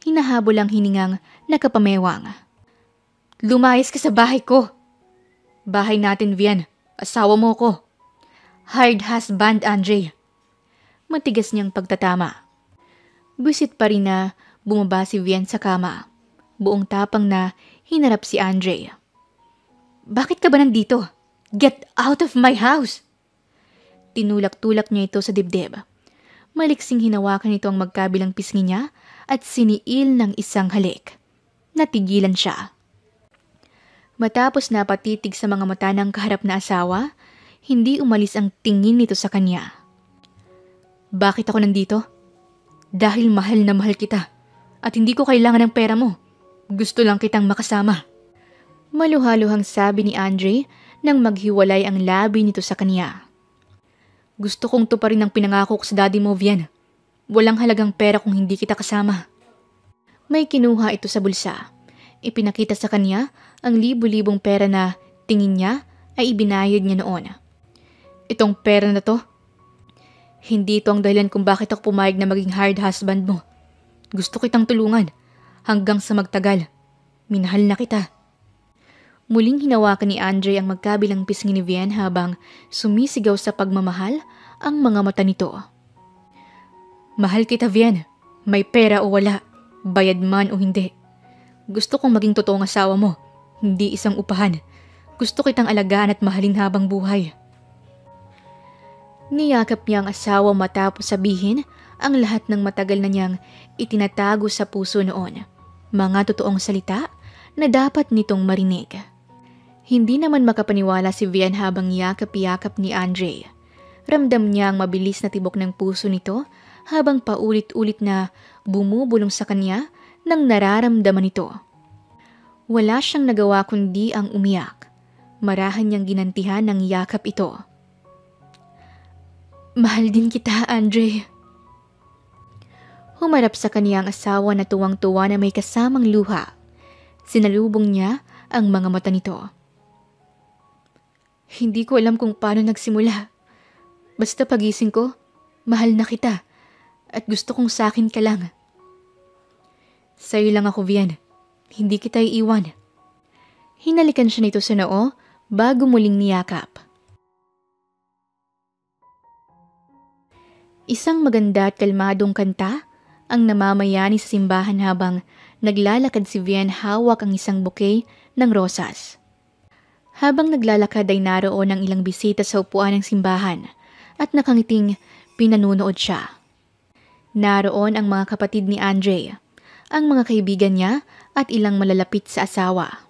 [SPEAKER 1] Hinahabol ang hiningang nakapamewang. Lumayas ka sa bahay ko. Bahay natin, Vian. Asawa mo ko. Hired husband, Andre. Matigas niyang pagtatama. Buwisit pa rin na bumaba si Vian sa kama. Buong tapang na hinarap si Andre. Bakit ka ba nandito? Get out of my house! Tinulak-tulak niya ito sa dibdib. Maliksing hinawakan nito ang magkabilang pisngi niya at siniil ng isang halik. Natigilan siya. Matapos na patitig sa mga mata ng kaharap na asawa, hindi umalis ang tingin nito sa kanya. Bakit ako nandito? Dahil mahal na mahal kita at hindi ko kailangan ng pera mo. Gusto lang kitang makasama. Maluhaluhang sabi ni Andre nang maghiwalay ang labi nito sa kanya. Gusto kong tuparin ang pinangako ko sa daddy mo, Vian. Walang halagang pera kung hindi kita kasama. May kinuha ito sa bulsa. Ipinakita sa kanya ang libu-libong pera na tingin niya ay ibinayad niya noon. Itong pera na to, hindi ito ang dahilan kung bakit ako pumayag na maging hired husband mo. Gusto kitang tulungan hanggang sa magtagal. Minahal na kita. Muling hinawakan ni Andre ang magkabilang pisngi ni Vian habang sumisigaw sa pagmamahal ang mga mata nito. Mahal kita, Vian. May pera o wala, bayad man o hindi. Gusto kong maging totoong asawa mo, hindi isang upahan. Gusto kitang alagaan at mahalin habang buhay. Niyakap niya ang asawa matapos sabihin ang lahat ng matagal na niyang itinatago sa puso noon. Mga totoong salita na dapat nitong marinig. Hindi naman makapaniwala si Vian habang yakap-yakap ni Andre. Ramdam niya ang mabilis na tibok ng puso nito habang paulit-ulit na bumubulong sa kanya ng nararamdaman nito. Wala siyang nagawa kundi ang umiyak. Marahan niyang ginantihan ng yakap ito. Mahal din kita, Andre. Humarap sa kanya ang asawa na tuwang-tuwa na may kasamang luha. Sinalubong niya ang mga mata nito. Hindi ko alam kung paano nagsimula. Basta pagising ko, mahal na kita at gusto kong sakin ka lang. Sa'yo lang ako, Vian. Hindi kita iiwan. Hinalikan siya nito sa noo bago muling niyakap. Isang maganda at kalmadong kanta ang namamayani sa simbahan habang naglalakad si Vian hawak ang isang bouquet ng rosas. Habang naglalakad ay naroon ang ilang bisita sa upuan ng simbahan at nakangiting pinanunood siya. Naroon ang mga kapatid ni Andre, ang mga kaibigan niya at ilang malalapit sa asawa.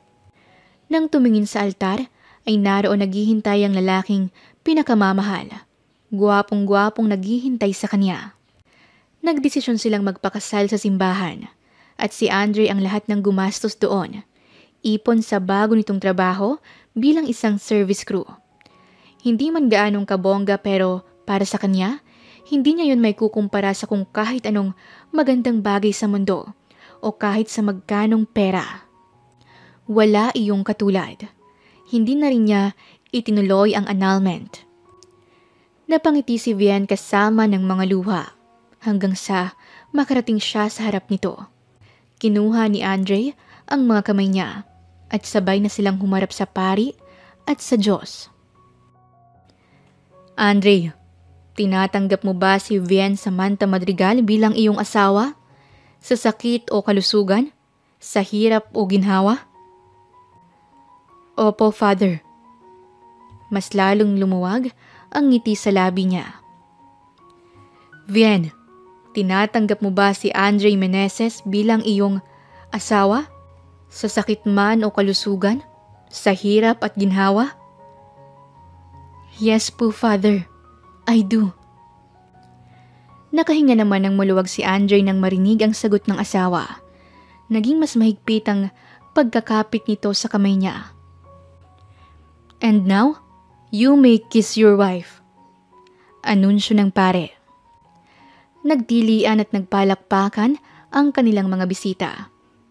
[SPEAKER 1] Nang tumingin sa altar ay naroon naghihintay ang lalaking pinakamamahal. Gwapong-gwapong naghihintay sa kanya. Nagdesisyon silang magpakasal sa simbahan at si Andre ang lahat ng gumastos doon. Ipon sa bago nitong trabaho bilang isang service crew. Hindi man gaanong kabongga pero para sa kanya, hindi niya yun may kukumpara sa kung kahit anong magandang bagay sa mundo o kahit sa magkanong pera. Wala iyong katulad. Hindi na rin niya itinuloy ang annulment. Napangiti si Vian kasama ng mga luha hanggang sa makarating siya sa harap nito. Kinuha ni Andre ang mga kamay niya at sabay na silang humarap sa pari at sa Diyos. Andre, tinatanggap mo ba si Vian Samantha Madrigal bilang iyong asawa? Sa sakit o kalusugan? Sa hirap o ginhawa? Opo, Father. Mas lalong lumuwag ang ngiti sa labi niya. Vian, tinatanggap mo ba si Andre Meneses bilang iyong asawa? Sa sakit man o kalusugan? Sa hirap at ginhawa? Yes po, Father. I do. Nakahinga naman ng maluwag si Andre nang marinig ang sagot ng asawa. Naging mas mahigpit ang pagkakapit nito sa kamay niya. And now, you may kiss your wife. Anunsyo ng pare. Nagtilian at nagpalakpakan ang kanilang mga bisita.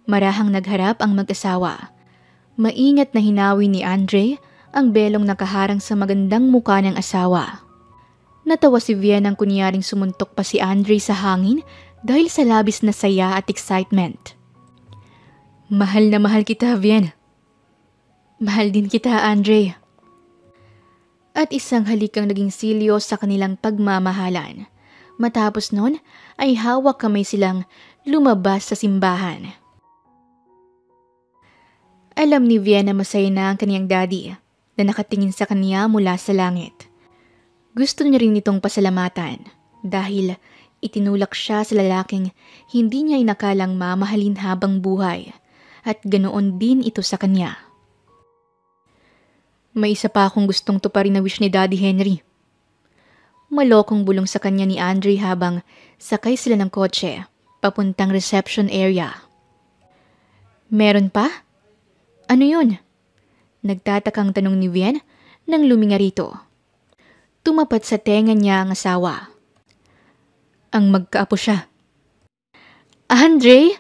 [SPEAKER 1] Marahang nagharap ang mag-asawa. Maingat na hinawi ni Andre ang belong nakaharang sa magandang mukha ng asawa. Natawa si Vian nang kunyaring sumuntok pa si Andre sa hangin dahil sa labis na saya at excitement. Mahal na mahal kita, Vian. Mahal din kita, Andre. At isang halikang naging silyo sa kanilang pagmamahalan. Matapos nun ay hawak kamay silang lumabas sa simbahan. Alam ni Vienna masaya na ang kaniyang daddy na nakatingin sa kaniya mula sa langit. Gusto niya rin itong pasalamatan dahil itinulak siya sa lalaking hindi niya inakalang mamahalin habang buhay at ganoon din ito sa kanya. May isa pa akong gustong tuparin na wish ni Daddy Henry. Malokong bulong sa kanya ni Andre habang sakay sila ng kotse papuntang reception area. Meron pa? Ano yun? Nagtatakang tanong ni Vien nang luminga rito. Tumapat sa tenga niya ang asawa. Ang magkaapo siya. Andre?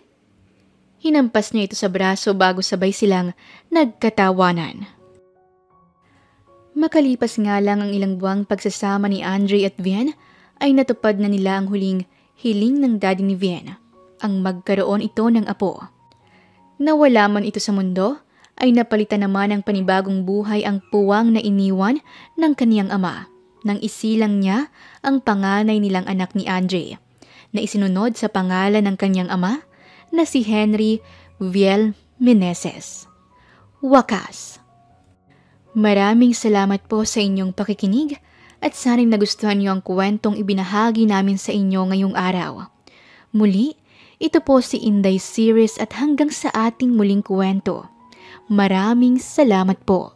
[SPEAKER 1] Hinampas niya ito sa braso bago sabay silang nagkatawanan. Makalipas nga lang ang ilang buwang pagsasama ni Andre at Vien, ay natupad na nila ang huling hiling ng daddy ni Vien, ang magkaroon ito ng apo. Nawala man ito sa mundo, ay napalitan naman ng panibagong buhay ang puwang na iniwan ng kaniyang ama, nang isilang niya ang panganay nilang anak ni Andre, na isinunod sa pangalan ng kaniyang ama na si Henry Viel Meneses. Wakas. Maraming salamat po sa inyong pakikinig at sana'y nagustuhan niyo ang kwentong ibinahagi namin sa inyo ngayong araw. Muli, ito po si Inday Series at hanggang sa ating muling kwento. Maraming salamat po.